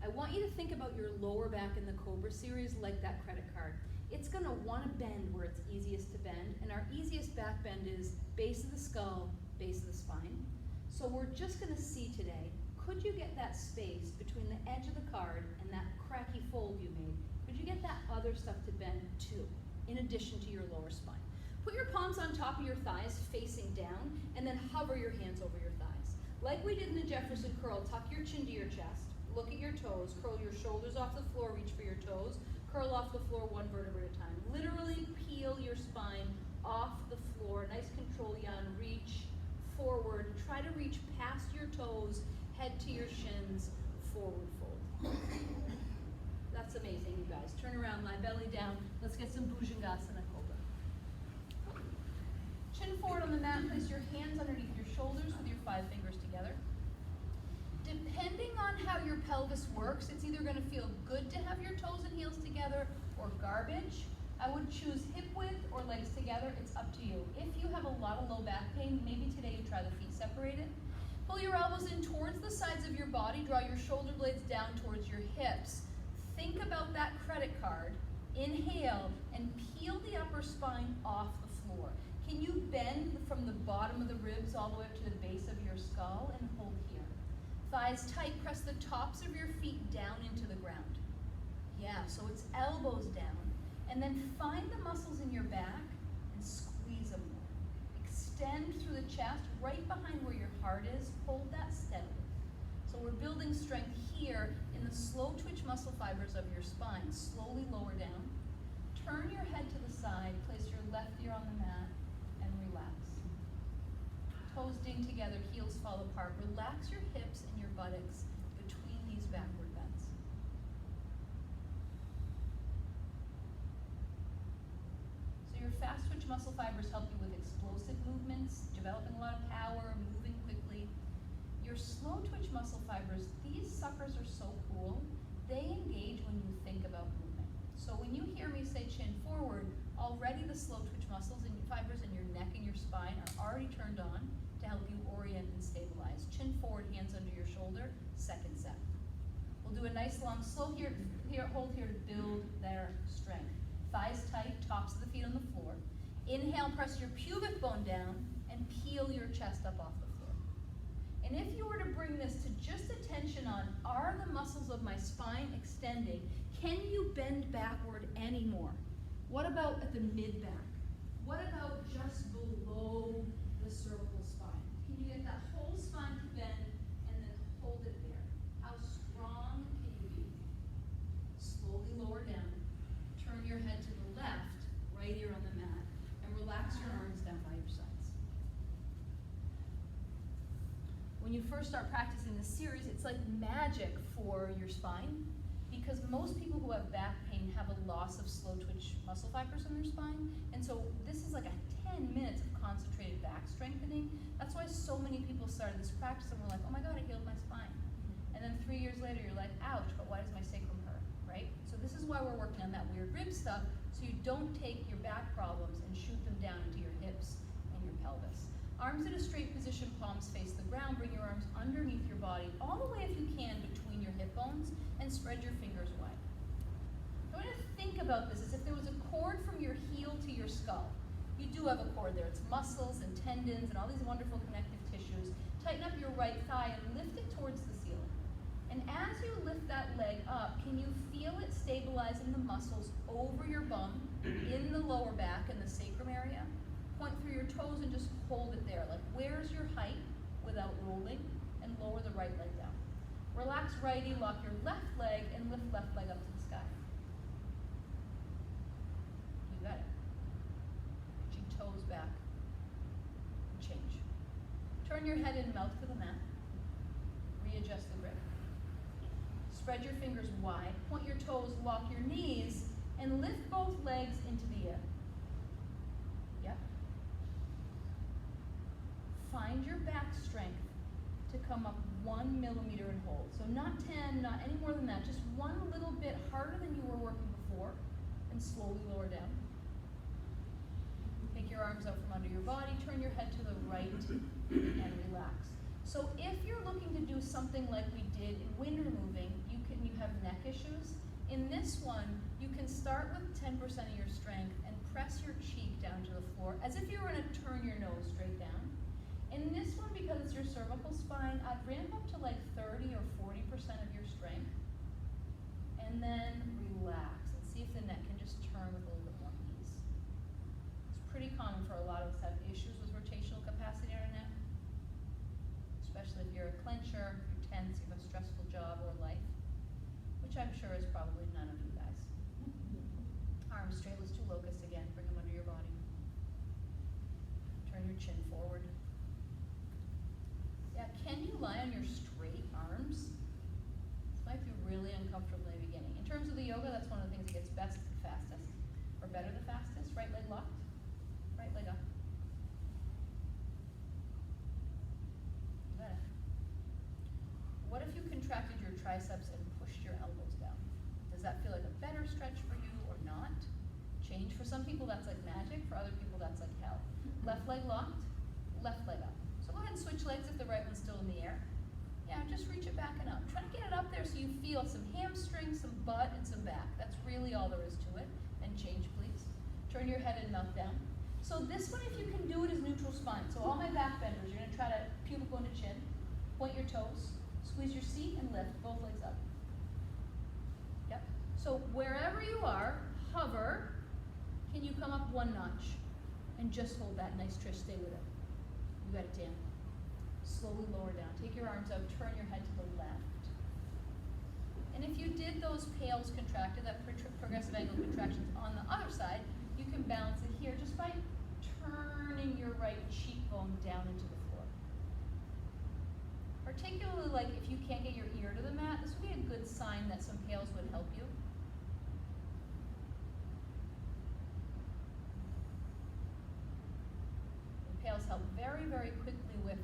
I want you to think about your lower back in the Cobra series like that credit card. It's going to want to bend where it's easiest to bend, and our easiest back bend is base of the skull, base of the spine. So we're just going to see today, could you get that space between the edge of the card and that cracky fold you made? Could you get that other stuff to bend too, in addition to your lower spine? Put your palms on top of your thighs facing down, and then hover your hands over your thighs. Like we did in the Jefferson curl, tuck your chin to your chest, look at your toes, curl your shoulders off the floor, reach for your toes, curl off the floor one vertebra at a time. Literally peel your spine off the floor, nice control yan, reach forward, try to reach past your toes, head to your shins, forward fold. That's amazing, you guys. Turn around, lie belly down. Let's get some Bhujangasana Cobra. Chin forward on the mat, place your hands underneath your shoulders with your 5 fingers together. Depending on how your pelvis works, it's either going to feel good to have your toes and heels together or garbage. I would choose hip width or legs together. It's up to you. If you have a lot of low back pain, maybe today you try the feet separated. Pull your elbows in towards the sides of your body. Draw your shoulder blades down towards your hips. Think about that credit card. Inhale and peel the upper spine off the floor. Can you bend from the bottom of the ribs all the way up to the base of your skull and hold here? Thighs tight, press the tops of your feet down into the ground. Yeah, so it's elbows down. And then find the muscles in your back and squeeze them more. Extend through the chest, right behind where your heart is. Hold that steadily. So we're building strength here in the slow twitch muscle fibers of your spine. Slowly lower down. Turn your head to the side. Place your left ear on the mat and relax. Toes ding together, heels fall apart. Relax your hips and your buttocks between these backward bends. So your fast twitch muscle fibers help you with explosive movements, developing a lot of power, moving quickly. Your slow twitch muscle fibers, these suckers are so cool. They engage when you think about movement. So when you hear me say chin forward, already the slow twitch muscles and fibers in your neck and your spine are already turned on to help you orient and stabilize. Chin forward, hands under your shoulder, second set. We'll do a nice long slow hold here to build their strength. Thighs tight, tops of the feet on the floor. Inhale, press your pubic bone down and peel your chest up off the floor. And if you were to bring this to just attention on, are the muscles of my spine extending? Can you bend backward anymore? What about at the mid-back? What about just below the cervical spine? Can you get that whole spine to bend and then hold it there? How strong can you be? Slowly lower down. Turn your head to the left, right ear on the mat, and relax your arms down by your sides. When you first start practicing this series, it's like magic for your spine, because most people who have back pain have a loss of slow twitch muscle fibers in their spine, and so this is like a 10 minutes of concentrated back strengthening. That's why so many people started this practice and were like, oh my God, I healed my spine. And then 3 years later, you're like, ouch, but why does my sacrum hurt, right? So this is why we're working on that weird rib stuff, so you don't take your back problems and shoot them down into your hips and your pelvis. Arms in a straight position, palms face the ground. Bring your arms underneath your body, all the way if you can between your hip bones, and spread your fingers wide. I want you to think about this as if there was a cord from your heel to your skull. You do have a cord there. It's muscles and tendons and all these wonderful connective tissues. Tighten up your right thigh and lift it towards the ceiling. And as you lift that leg up, can you feel it stabilizing the muscles over your bum, in the lower back and the sacrum area? Point through your toes and just hold it there. Like, where's your height without rolling? And lower the right leg down. Relax righty, lock your left leg, and lift left leg up to the sky. You got it. Reaching toes back. Change. Turn your head and melt to the mat. Readjust the grip. Spread your fingers wide. Point your toes, lock your knees, and lift both legs into the air. Yep. Find your back strength. to come up 1 millimeter and hold. So not 10, not any more than that, just one little bit harder than you were working before, and slowly lower down. Take your arms out from under your body, turn your head to the right, and relax. So if you're looking to do something like we did in wind removing, you have neck issues. In this one, you can start with 10% of your strength and press your cheek down to the floor as if you were going to turn your nose straight down. In this one, because it's your cervical spine, I'd ramp up to like 30 or 40% of your strength. And then relax and see if the neck can just turn with a little bit more ease. It's pretty common for a lot of us to have issues with rotational capacity in our neck, especially if you're a clencher, you're tense, you have a stressful job or life, which I'm sure is probably none of you guys. Arms straight, let's do locust again. Bring them under your body. Turn your chin forward. Yeah, can you lie on your straight arms? This might be really uncomfortable in the beginning. In terms of the yoga, that's one of the things that gets best the fastest, or better the fastest. Right leg locked, right leg up. Better. What if you contracted your triceps and pushed your elbows down? Does that feel like a better stretch for you or not? Change. For some people that's like magic, for other people that's like hell. Left leg locked, left leg up. So go ahead and switch legs if the right one's still in the air. Yeah, just reach it back and up. Try to get it up there so you feel some hamstrings, some butt, and some back. That's really all there is to it. And change, please. Turn your head and melt down. So this one, if you can do it, is neutral spine. So all my back benders, you're going to try to pubic bone to chin. Point your toes. Squeeze your seat and lift both legs up. Yep. So wherever you are, hover. Can you come up one notch? And just hold that. Nice, Trish. Stay with it. You got it, Dan. Slowly lower down. Take your arms out. Turn your head to the left. And if you did those pales contracted, that progressive angle contractions on the other side, you can balance it here just by turning your right cheekbone down into the floor. Particularly, like if you can't get your ear to the mat, this would be a good sign that some pales would help you. Pales help very, very quickly with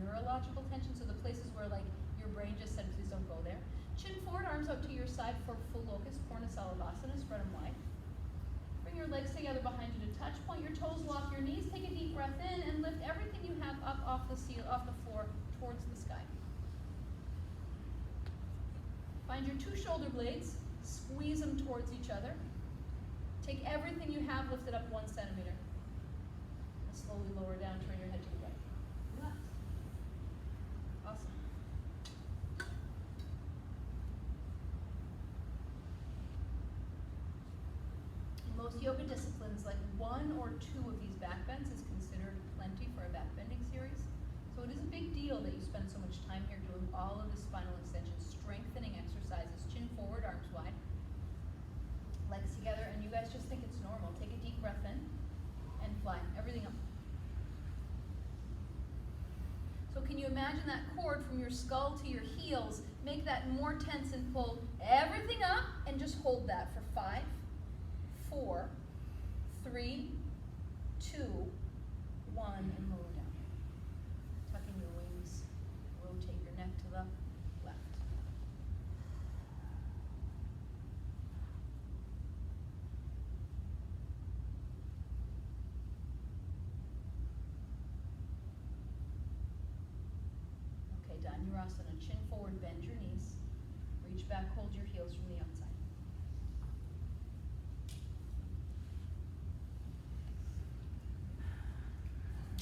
neurological tension, so the places where like your brain just said, please don't go there. Chin forward, arms out to your side for full locust, Purna Salavasana, spread them wide. Bring your legs together behind you to touch, point your toes, lock your knees, take a deep breath in, and lift everything you have up off the floor towards the sky. Find your two shoulder blades, squeeze them towards each other. Take everything you have, lift it up 1 centimeter. Slowly lower down, turn your head to the right. Relax. Awesome. In most yoga disciplines, like 1 or 2 of these backbends is considered plenty for a backbending series. So it is a big deal that you spend so much time here doing all of the spinal extension strengthening exercises. Chin forward, arms wide. Legs together, and you guys just think it's normal. Take a deep breath in and fly. Everything up. So can you imagine that cord from your skull to your heels? Make that more tense and pull everything up and just hold that for 5, 4, 3, 2, 1, and lower down. Tuck in your wings. Rotate your neck to the left. Dhanurasana, chin forward, bend your knees. Reach back, hold your heels from the outside.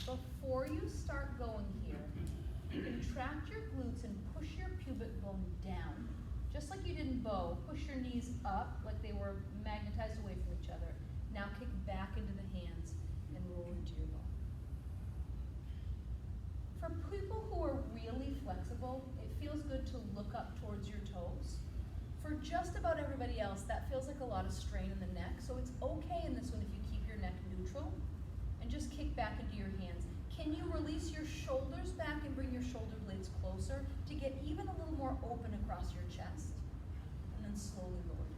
Before you start going here, contract your glutes and push your pubic bone down. Just like you did in bow, push your knees up like they were magnetized away from each other. Now kick back into the hands and roll into your bow. For people who are really flexible, it feels good to look up towards your toes. For just about everybody else, that feels like a lot of strain in the neck, so it's okay in this one if you keep your neck neutral and just kick back into your hands. Can you release your shoulders back and bring your shoulder blades closer to get even a little more open across your chest? And then slowly lower down.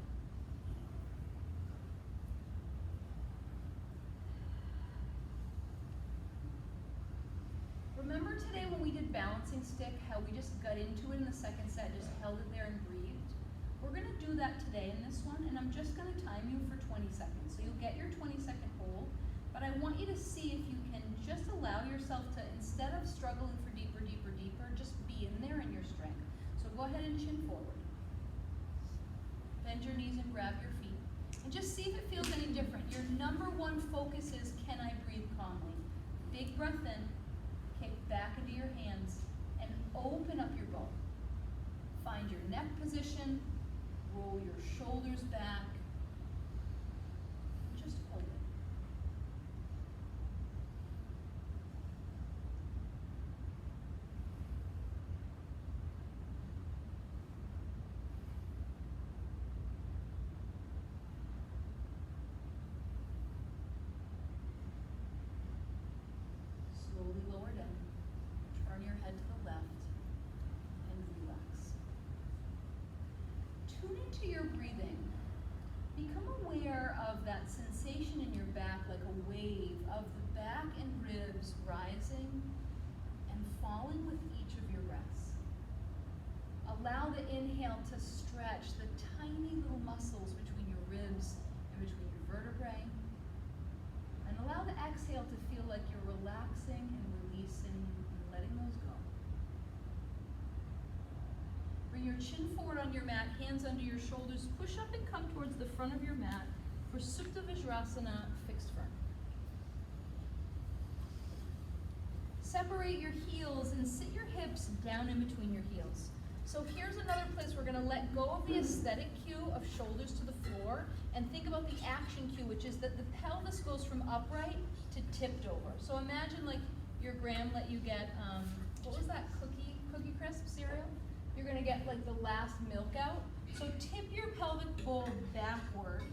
Remember today when we did balancing stick, how we just got into it in the second set, just held it there and breathed? We're gonna do that today in this one, and I'm just gonna time you for 20 seconds. So you'll get your 20-second hold, but I want you to see if you can just allow yourself to, instead of struggling for deeper, deeper, deeper, just be in there in your strength. So go ahead and chin forward. Bend your knees and grab your feet. And just see if it feels any different. Your number one focus is, can I breathe calmly? Big breath in. Kick back into your hands and open up your bow. Find your neck position, roll your shoulders back, just hold it. Slowly lower down. Turn your head to the left and relax. Tune into your breathing. Become aware of that sensation in your back, like a wave of the back and ribs rising and falling with each of your breaths. Allow the inhale to stretch the tiny little muscles between your ribs and between your vertebrae. And allow the exhale to feel like you're relaxing and releasing and letting those go. Bring your chin forward on your mat, hands under your shoulders, push up and come towards the front of your mat for Supta Vajrasana, fixed firm. Separate your heels and sit your hips down in between your heels. So here's another place we're gonna let go of the aesthetic cue of shoulders to the floor and think about the action cue, which is that the pelvis goes from upright to tipped over. So imagine like your gram let you get, what was that, Cookie Crisp cereal? You're gonna get like the last milk out. So tip your pelvic bowl backward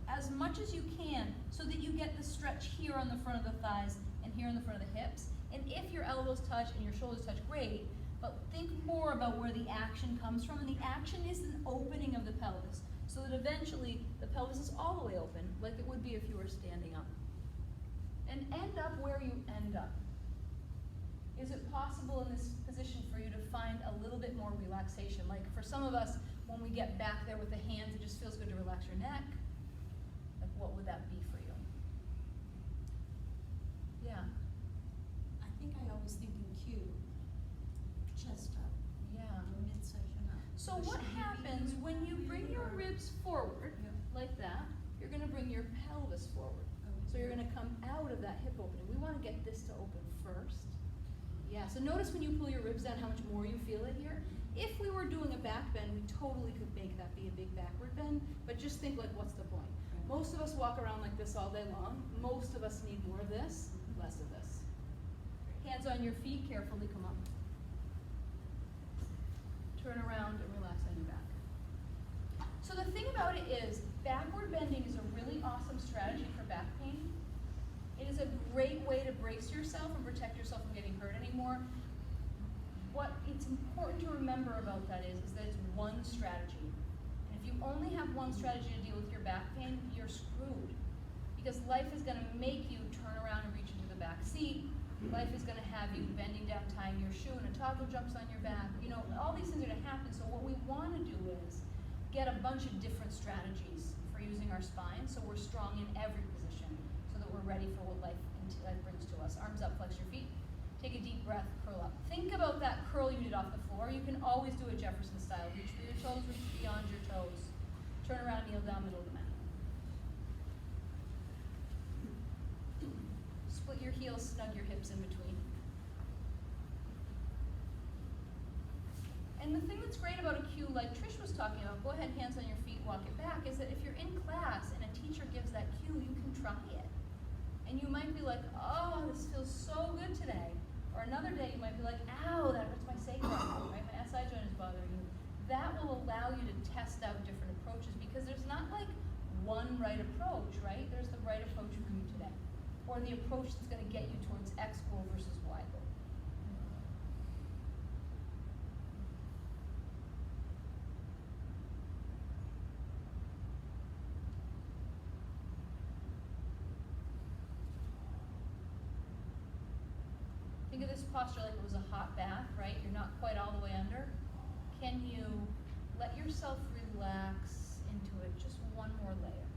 as much as you can so that you get the stretch here on the front of the thighs and here on the front of the hips. And if your elbows touch and your shoulders touch, great, but think more about where the action comes from. And the action is an opening of the pelvis so that eventually the pelvis is all the way open, like it would be if you were standing up. And end up where you end up. Is it possible in this position for you to find a little bit more relaxation? Like for some of us, when we get back there with the hands, it just feels good to relax your neck. Like what would that be for you? Yeah. I think I always think in Q, chest up, Yeah. midsection up. So what happens when you bring your ribs forward, like that, you're gonna bring your pelvis forward. So you're gonna come out of that hip opening. We wanna get this to open first. Yeah, so notice when you pull your ribs down how much more you feel it here. If we were doing a back bend, we totally could make that be a big backward bend, but just think like, what's the point? Most of us walk around like this all day long. Most of us need more of this, less of this. Hands on your feet, carefully come up. Turn around and relax on your back. So the thing about it is, backward bending is a really awesome strategy for back pain. It is a great way to brace yourself and protect yourself from getting hurt anymore. What it's important to remember about that is that it's one strategy. And if you only have one strategy to deal with your back pain, you're screwed. Because life is gonna make you turn around and reach into the back seat. Life is gonna have you bending down, tying your shoe, and a toddler jumps on your back. You know, all these things are gonna happen. So what we wanna do is get a bunch of different strategies for using our spine so we're strong in every position, so that we're ready for what life brings to us. Arms up, flex your feet. Take a deep breath, curl up. Think about that curl you did off the floor. You can always do it Jefferson style. Reach for your toes, reach beyond your toes. Turn around, kneel down, middle of the mat. Split your heels, snug your hips in between. And the thing that's great about a cue, like Trish was talking about, go ahead, hands on your feet, walk it back, is that if you're in class and a teacher gives that cue, you can try it. And you might be like, oh, this feels so good today. Or another day you might be like, ow, that hurts my sacrum, right? My SI joint is bothering you. That will allow you to test out different approaches because there's not like one right approach, right? There's the right approach for you today. Or the approach that's gonna get you towards X goal versus Y goal. Think of this posture like it was a hot bath, right? You're not quite all the way under. Can you let yourself relax into it? Just one more layer.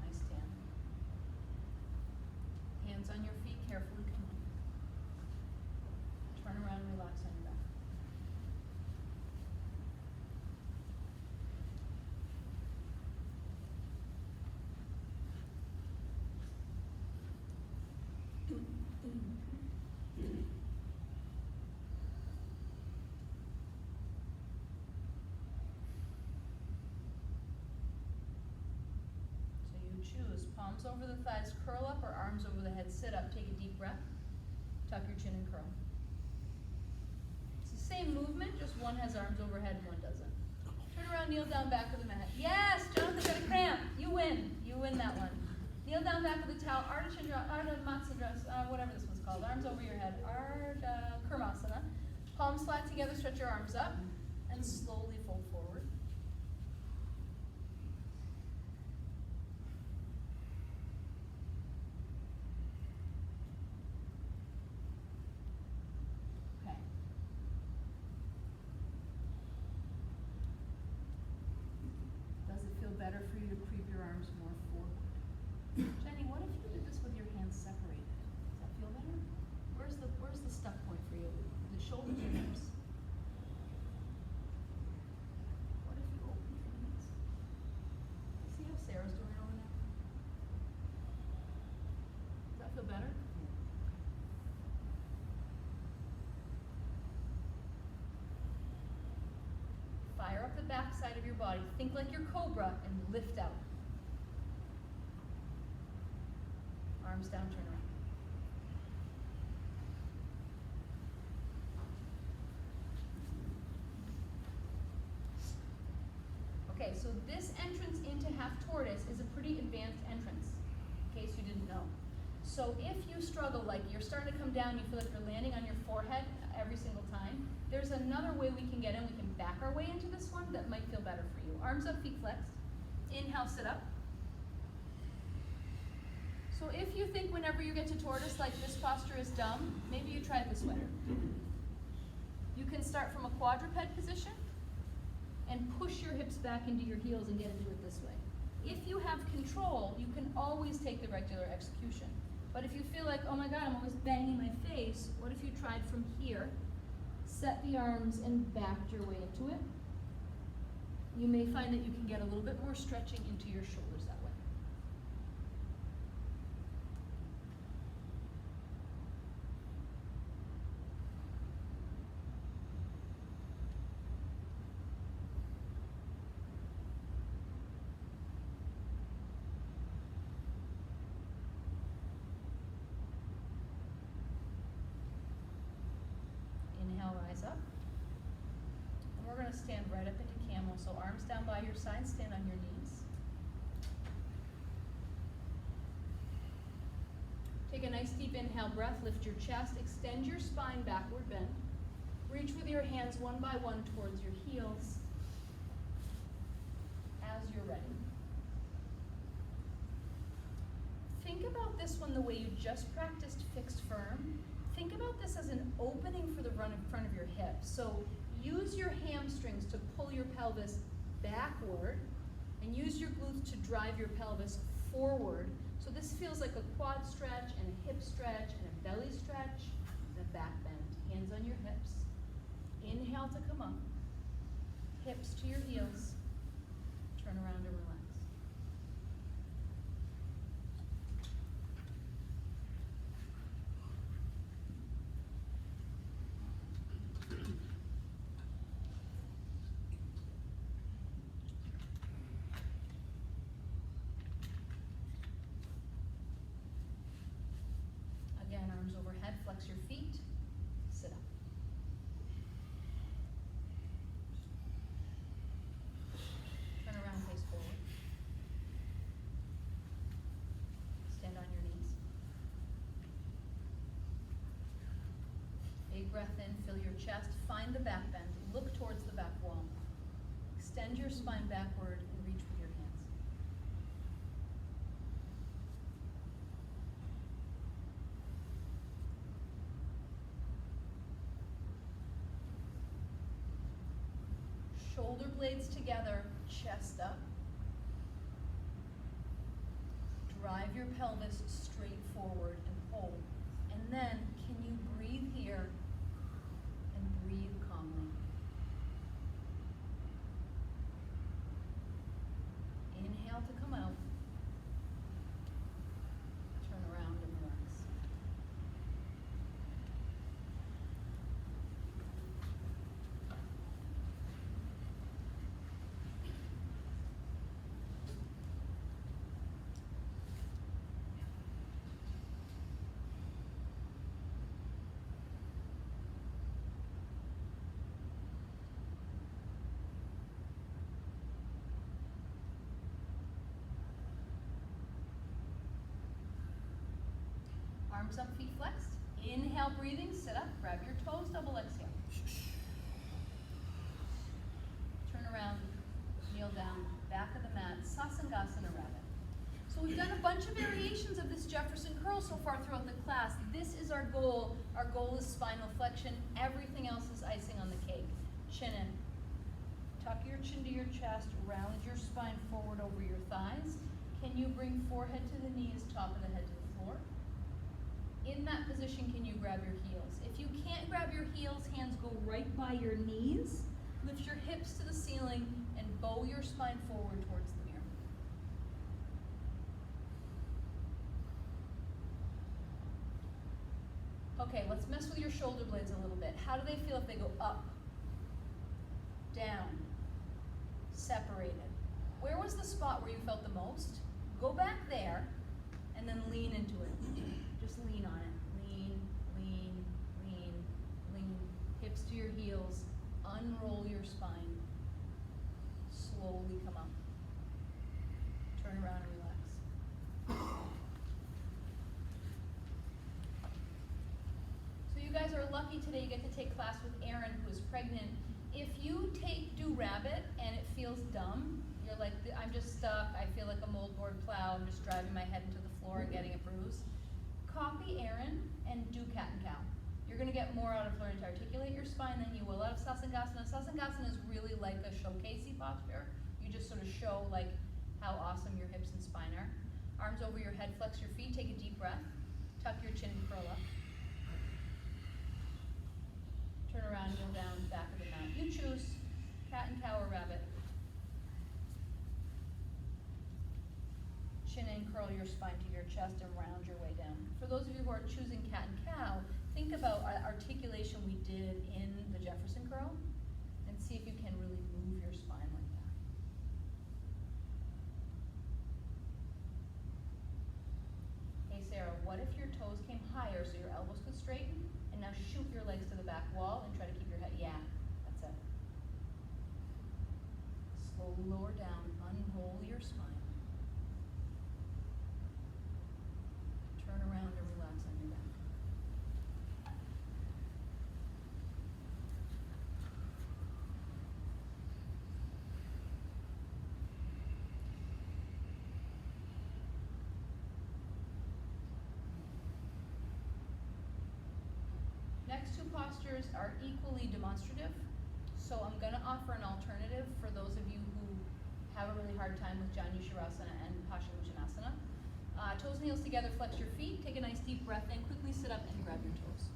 Nice, Dan. Hands on your feet, carefully come on. Turn around and relax on your back. Choose palms over the thighs, curl up, or arms over the head, sit up. Take a deep breath. Tuck your chin and curl. It's the same movement, just one has arms overhead and one doesn't. Turn around, kneel down back of the mat. Yes, Jonathan got a cramp. You win. You win that one. Kneel down back of the towel. Ardha Matsandra, whatever this one's called. Arms over your head. Ardha Kurmasana. Palms flat together. Stretch your arms up and slowly fold forward. Better for you to creep your arms more forward. Jenny, what if you did this with your hands separated? Does that feel better? Where's the stuck point for you? The shoulders or hips? What if you open your knees? See how Sarah's doing over there? Does that feel better? Fire up the back side of your body. Think like you're Cobra and lift out. Arms down, turn around. Okay, so this entrance into half tortoise is a pretty advanced entrance, in case you didn't know. So if you struggle, like you're starting to come down, you feel like you're landing on your forehead every single time, there's another way we can get in. We can back our way into this one that might feel better for you. Arms up, feet flexed. Inhale, sit up. So if you think whenever you get to tortoise, like this posture is dumb, maybe you try it this way. You can start from a quadruped position and push your hips back into your heels and get into it this way. If you have control, you can always take the regular execution. But if you feel like, oh my God, I'm always banging my face, what if you tried from here, set the arms and backed your way into it? You may find that you can get a little bit more stretching into your shoulders that way. Inhale, rise up. And we're going to stand right up into camel. So arms down by your side, stand on your knees. Take a nice deep inhale breath, lift your chest, extend your spine, backward bend. Reach with your hands one by one towards your heels as you're ready. Think about this one the way you just practiced fixed firm. Think about this as an opening for the run in front of your hips. So use your hamstrings to pull your pelvis backward and use your glutes to drive your pelvis forward. So this feels like a quad stretch and a hip stretch and a belly stretch and a back bend. Hands on your hips. Inhale to come up. Hips to your heels. Turn around and relax. Again, arms overhead, flex your feet, sit up. Turn around, face forward. Stand on your knees. Big breath in, fill your chest, find the back bend, look towards the back wall. Extend your spine backward and reach with your hands. Shoulder blades together, chest up. Drive your pelvis straight forward and hold. And then, can you breathe here and breathe calmly? Inhale to come out. Turn around and relax. Arms up, feet flexed. Inhale, breathing, sit up, grab your toes, double exhale. Turn around, kneel down, back of the mat, Sasangasana rabbit. So we've done a bunch of variations of this Jefferson curl so far throughout the class. This is our goal. Our goal is spinal flexion. Everything else is icing on the cake. Chin in. Tuck your chin to your chest, round your spine forward over your thighs. Can you bring forehead to the knees, top of the head to the floor? In that position, can you grab your heels? If you can't grab your heels, hands go right by your knees. Lift your hips to the ceiling and bow your spine forward towards the mirror. Okay, let's mess with your shoulder blades a little bit. How do they feel if they go up, down, separated? Where was the spot where you felt the most? Go back there and then lean into it. Just lean on it. Lean, lean, lean, lean. Hips to your heels. Unroll your spine. Slowly come up. Turn around and relax. So you guys are lucky today you get to take class with Erin, who is pregnant. If you do rabbit and it feels dumb, you're like, I'm just stuck, I feel like a moldboard plow, I'm just driving my head into the floor and getting a bruise. Copy Erin and do cat and cow. You're going to get more out of learning to articulate your spine than you will out of Sasangasana. Sasangasana is really like a showcasey posture. You just sort of show like how awesome your hips and spine are. Arms over your head, flex your feet, take a deep breath. Tuck your chin and curl up. Turn around, kneel down, back of the mat. You choose cat and cow or rabbit. Chin in, curl your spine to your chest and round your way down. For those of you who are choosing cat and cow, think about articulation we did in the Jefferson curl and see if you can really move your spine like that. Hey Sarah, what if your toes came higher so your elbows could straighten, and now shoot your legs to the back wall and try to keep your head, yeah, that's it. Slowly lower down, unroll your spine. Turn around and relax on your back. Next two postures are equally demonstrative, so I'm going to offer an alternative for those of you who have a really hard time with Janu Shirasana and Paschimottanasana. Toes and heels together, flex your feet, take a nice deep breath in, quickly sit up and grab your toes.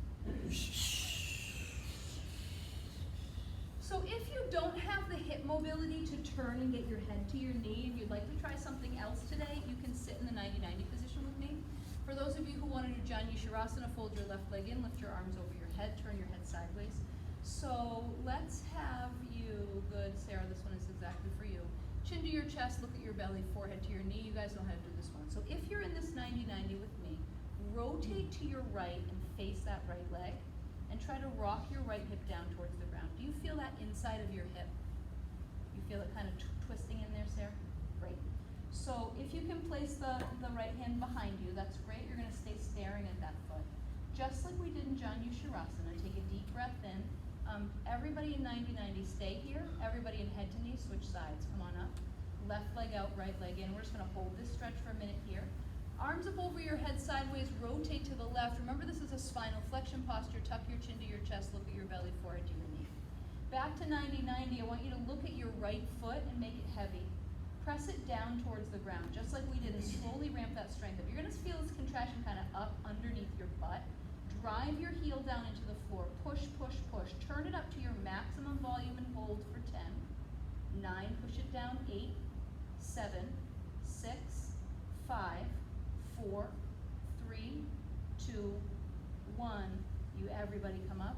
So if you don't have the hip mobility to turn and get your head to your knee and you'd like to try something else today, you can sit in the 90-90 position with me. For those of you who want to do Janu Shirasana, fold your left leg in, lift your arms over your head, turn your head sideways. So let's have you, good, Sarah, this one is exactly for you. Chin to your chest, look at your belly, forehead to your knee. You guys know how to do this one. So if you're in this 90-90 with me, rotate to your right and face that right leg and try to rock your right hip down towards the ground. Do you feel that inside of your hip? You feel it kind of twisting in there, Sarah? Great. So if you can place the right hand behind you, that's great. You're going to stay staring at that foot. Just like we did in Janu Shirasana, take a deep breath in. Everybody in 90-90, stay here. Everybody in head to knee, switch sides. Come on up. Left leg out, right leg in. We're just going to hold this stretch for a minute here. Arms up over your head sideways, rotate to the left. Remember, this is a spinal flexion posture. Tuck your chin to your chest, look at your belly, forehead to your knee. Back to 90-90, I want you to look at your right foot and make it heavy. Press it down towards the ground, just like we did, and slowly ramp that strength up. You're gonna feel this contraction kind of up underneath your butt. Drive your heel down into the floor. Push, push, push. Turn it up to your maximum volume and hold for 10. 9, push it down. 8, 7, 6, 5, 4, 3, 2, 1. You everybody come up.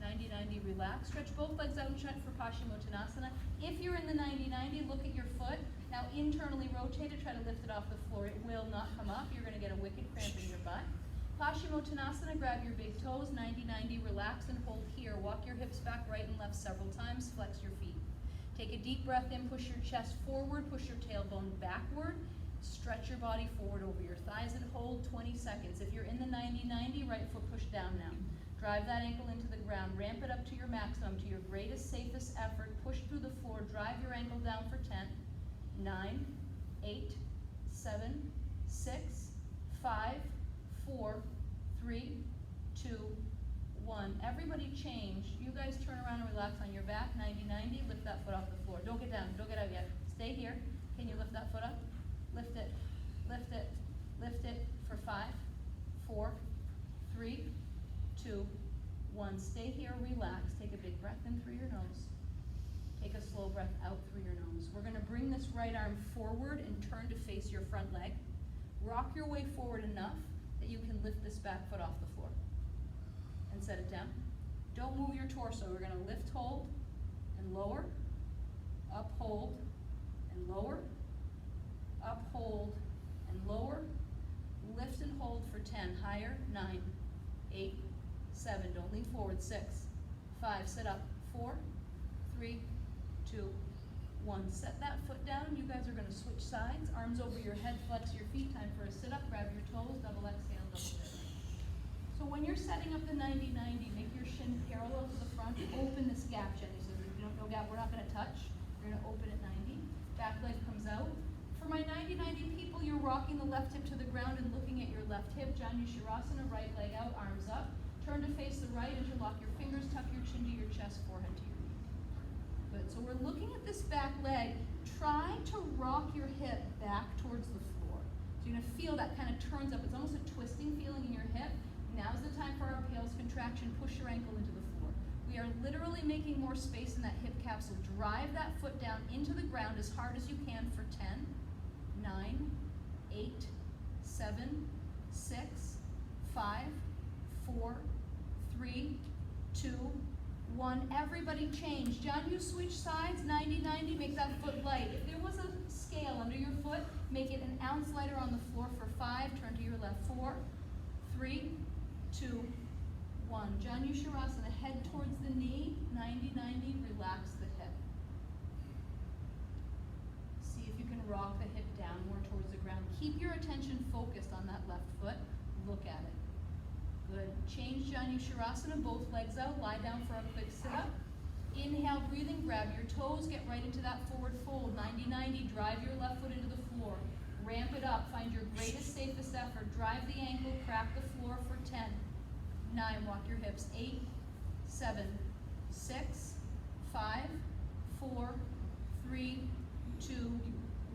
90-90, relax. Stretch both legs out and stretch for Paschimottanasana. If you're in the 90-90, look at your foot. Now internally rotate it, try to lift it off the floor. It will not come up. You're gonna get a wicked cramp in your butt. Paschimottanasana, grab your big toes, 90-90, relax and hold here. Walk your hips back right and left several times, flex your feet. Take a deep breath in, push your chest forward, push your tailbone backward. Stretch your body forward over your thighs and hold 20 seconds. If you're in the 90-90, right foot push down now. Drive that ankle into the ground, ramp it up to your maximum, to your greatest, safest effort. Push through the floor, drive your ankle down for 10, 9, 8, 7, 6, 5, 4, 3, 2, 1. Everybody change. You guys turn around and relax on your back, 90-90, lift that foot off the floor. Don't get down, don't get out yet. Stay here. Can you lift that foot up? Lift it, lift it, lift it for 5, 4, 3, 2, 1. Stay here, relax. Take a big breath in through your nose. Take a slow breath out through your nose. We're gonna bring this right arm forward and turn to face your front leg. Rock your way forward enough that you can lift this back foot off the floor. And set it down. Don't move your torso. We're gonna lift, hold, and lower. Up, hold, and lower. Up, hold, and lower. Lift and hold for 10. Higher, 9, 8, 7, don't lean forward, 6, 5, sit up, 4, 3, 2, 1. Set that foot down. You guys are gonna switch sides, arms over your head, flex your feet. Time for a sit up, grab your toes, double exhale, double dip. So when you're setting up the 90-90, make your shin parallel to the front, open this gap, Jenny. So there's no gap, we're not gonna touch. You're gonna open at 90. Back leg comes out. For my 90-90 people, you're rocking the left hip to the ground and looking at your left hip. Janu Shirasana, right leg out, arms up. Turn to face the right, interlock your fingers, tuck your chin to your chest, forehead to your knee. Good, so we're looking at this back leg. Try to rock your hip back towards the floor. So you're gonna feel that kind of turns up. It's almost a twisting feeling in your hip. Now's the time for our pales contraction. Push your ankle into the floor. We are literally making more space in that hip capsule. Drive that foot down into the ground as hard as you can for 10, 9, 8, 7, 6, 5, 4, 3, 2, 1. Everybody change. John, you switch sides, 90-90, make that foot light. If there was a scale under your foot, make it an ounce lighter on the floor for 5, turn to your left, 4, 3, 2, 1. Janu Shirasana, head towards the knee, 90-90, relax the hip. See if you can rock the hip down more towards the ground. Keep your attention focused on that left foot. Look at it. Good. Change Janu Shirasana, both legs out, lie down for a quick sit-up. Inhale, breathing, grab your toes, get right into that forward fold. 90-90, drive your left foot into the floor. Ramp it up, find your greatest, safest effort. Drive the ankle, crack the floor for 10, 9, walk your hips, 8, 7, 6, 5, 4, 3, 2,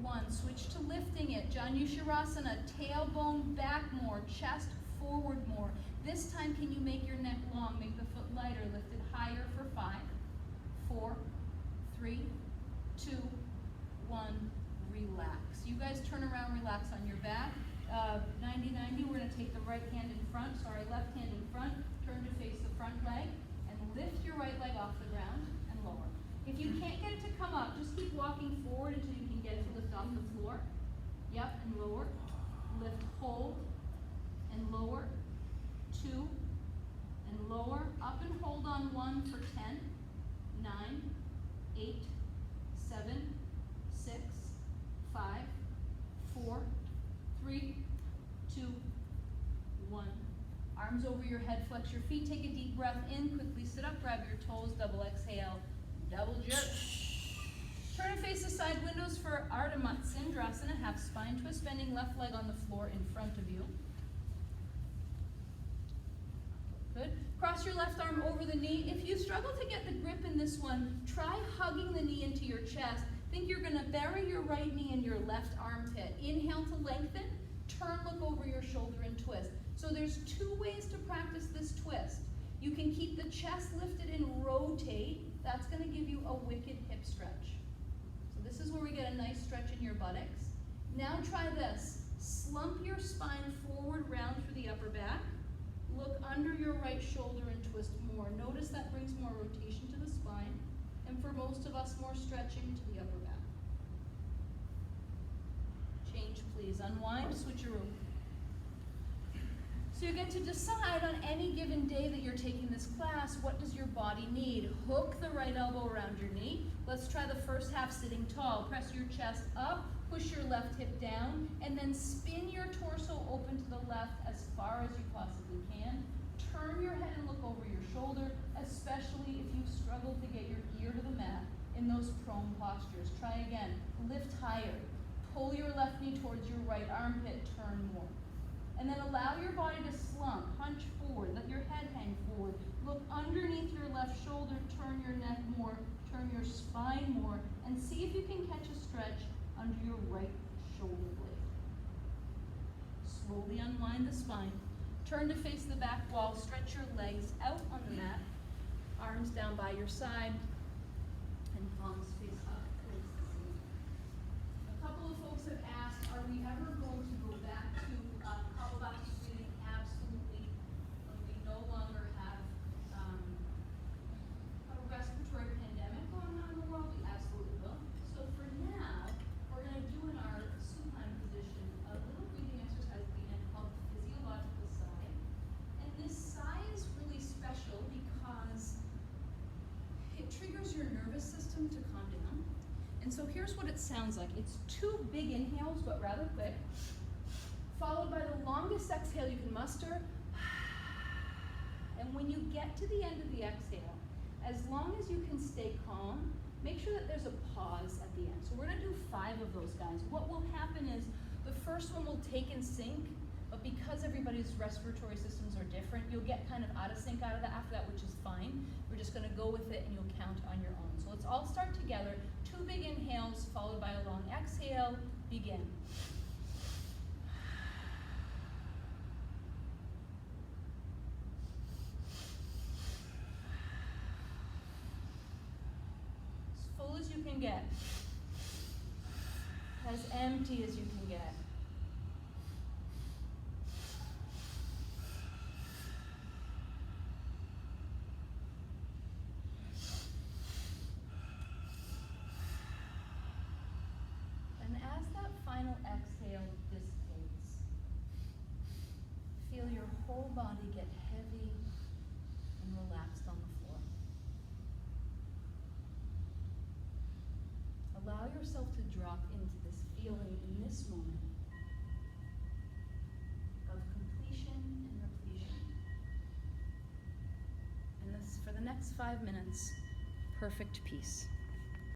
1. Switch to lifting it. Janu Shirasana, tailbone back more, chest forward more. This time, can you make your neck long? Make the foot lighter, lift it higher for 5, 4, 3, 2, 1. Relax. You guys turn around, relax on your back. 90-90, we're gonna take the right hand in front, left hand in front, turn to face the front leg, and lift your right leg off the ground and lower. If you can't get it to come up, just keep walking forward until you can get it to lift off the floor. Yep, and lower. Lift, hold, and lower. 2, and lower. Up and hold on 1 for 10, 9, 8, 7, 6, 5, 4, 3, 2, 1. Arms over your head, flex your feet, take a deep breath in, quickly sit up, grab your toes, double exhale, double jerk. Turn and face the side windows for Ardha Matsyendrasana, half spine twist, bending left leg on the floor in front of you. Good. Cross your left arm over the knee. If you struggle to get the grip in this one, try hugging the knee into your chest. Think you're gonna bury your right knee in your left armpit. Inhale to lengthen, turn, look over your shoulder and twist. So there's two ways to practice this twist. You can keep the chest lifted and rotate. That's gonna give you a wicked hip stretch. So this is where we get a nice stretch in your buttocks. Now try this. Slump your spine forward, round through the upper back. Look under your right shoulder and twist more. Notice that brings more rotation to the spine, and for most of us, more stretching to the upper back. Change, please. Unwind, switcheroo. So you get to decide on any given day that you're taking this class, what does your body need? Hook the right elbow around your knee. Let's try the first half sitting tall. Press your chest up, push your left hip down, and then spin your torso open to the left as far as you possibly can. Turn your head and look over your shoulder, especially if you struggle to get your ear to the mat in those prone postures. Try again. Lift higher. Pull your left knee towards your right armpit, turn more. And then allow your body to slump, hunch forward, let your head hang forward. Look underneath your left shoulder, turn your neck more, turn your spine more, and see if you can catch a stretch under your right shoulder blade. Slowly unwind the spine. Turn to face the back wall, stretch your legs out on the mat, arms down by your side, and palms face up towards the ceiling. A couple of folks have asked, are we ever going to go back to Kapalabhati breathing? Absolutely. When we no longer have a respiratory pandemic going on in the world, we absolutely will. So for now, we're going to do in our supine position a little breathing exercise at the end called the physiological sigh. And this sigh is really special because it triggers your nervous system to calm down. And so here's what it sounds like. It's two big inhales, but rather quick, followed by the longest exhale you can muster. And when you get to the end of the exhale, as long as you can stay calm, make sure that there's a pause at the end. So we're gonna do 5 of those guys. What will happen is the first one will take in sync, but because everybody's respiratory systems are different, you'll get kind of out of sync out of that after that, which is fine. We're just gonna go with it and you'll count on your own. So let's all start together. 2 big inhales followed by a long exhale. Begin. As full as you can get. As empty as you can get. And as that final exhale dissipates, feel your whole body get heavy and relaxed on the floor. Allow yourself to drop into this feeling in this moment of completion and repletion. And this, for the next 5 minutes, perfect peace.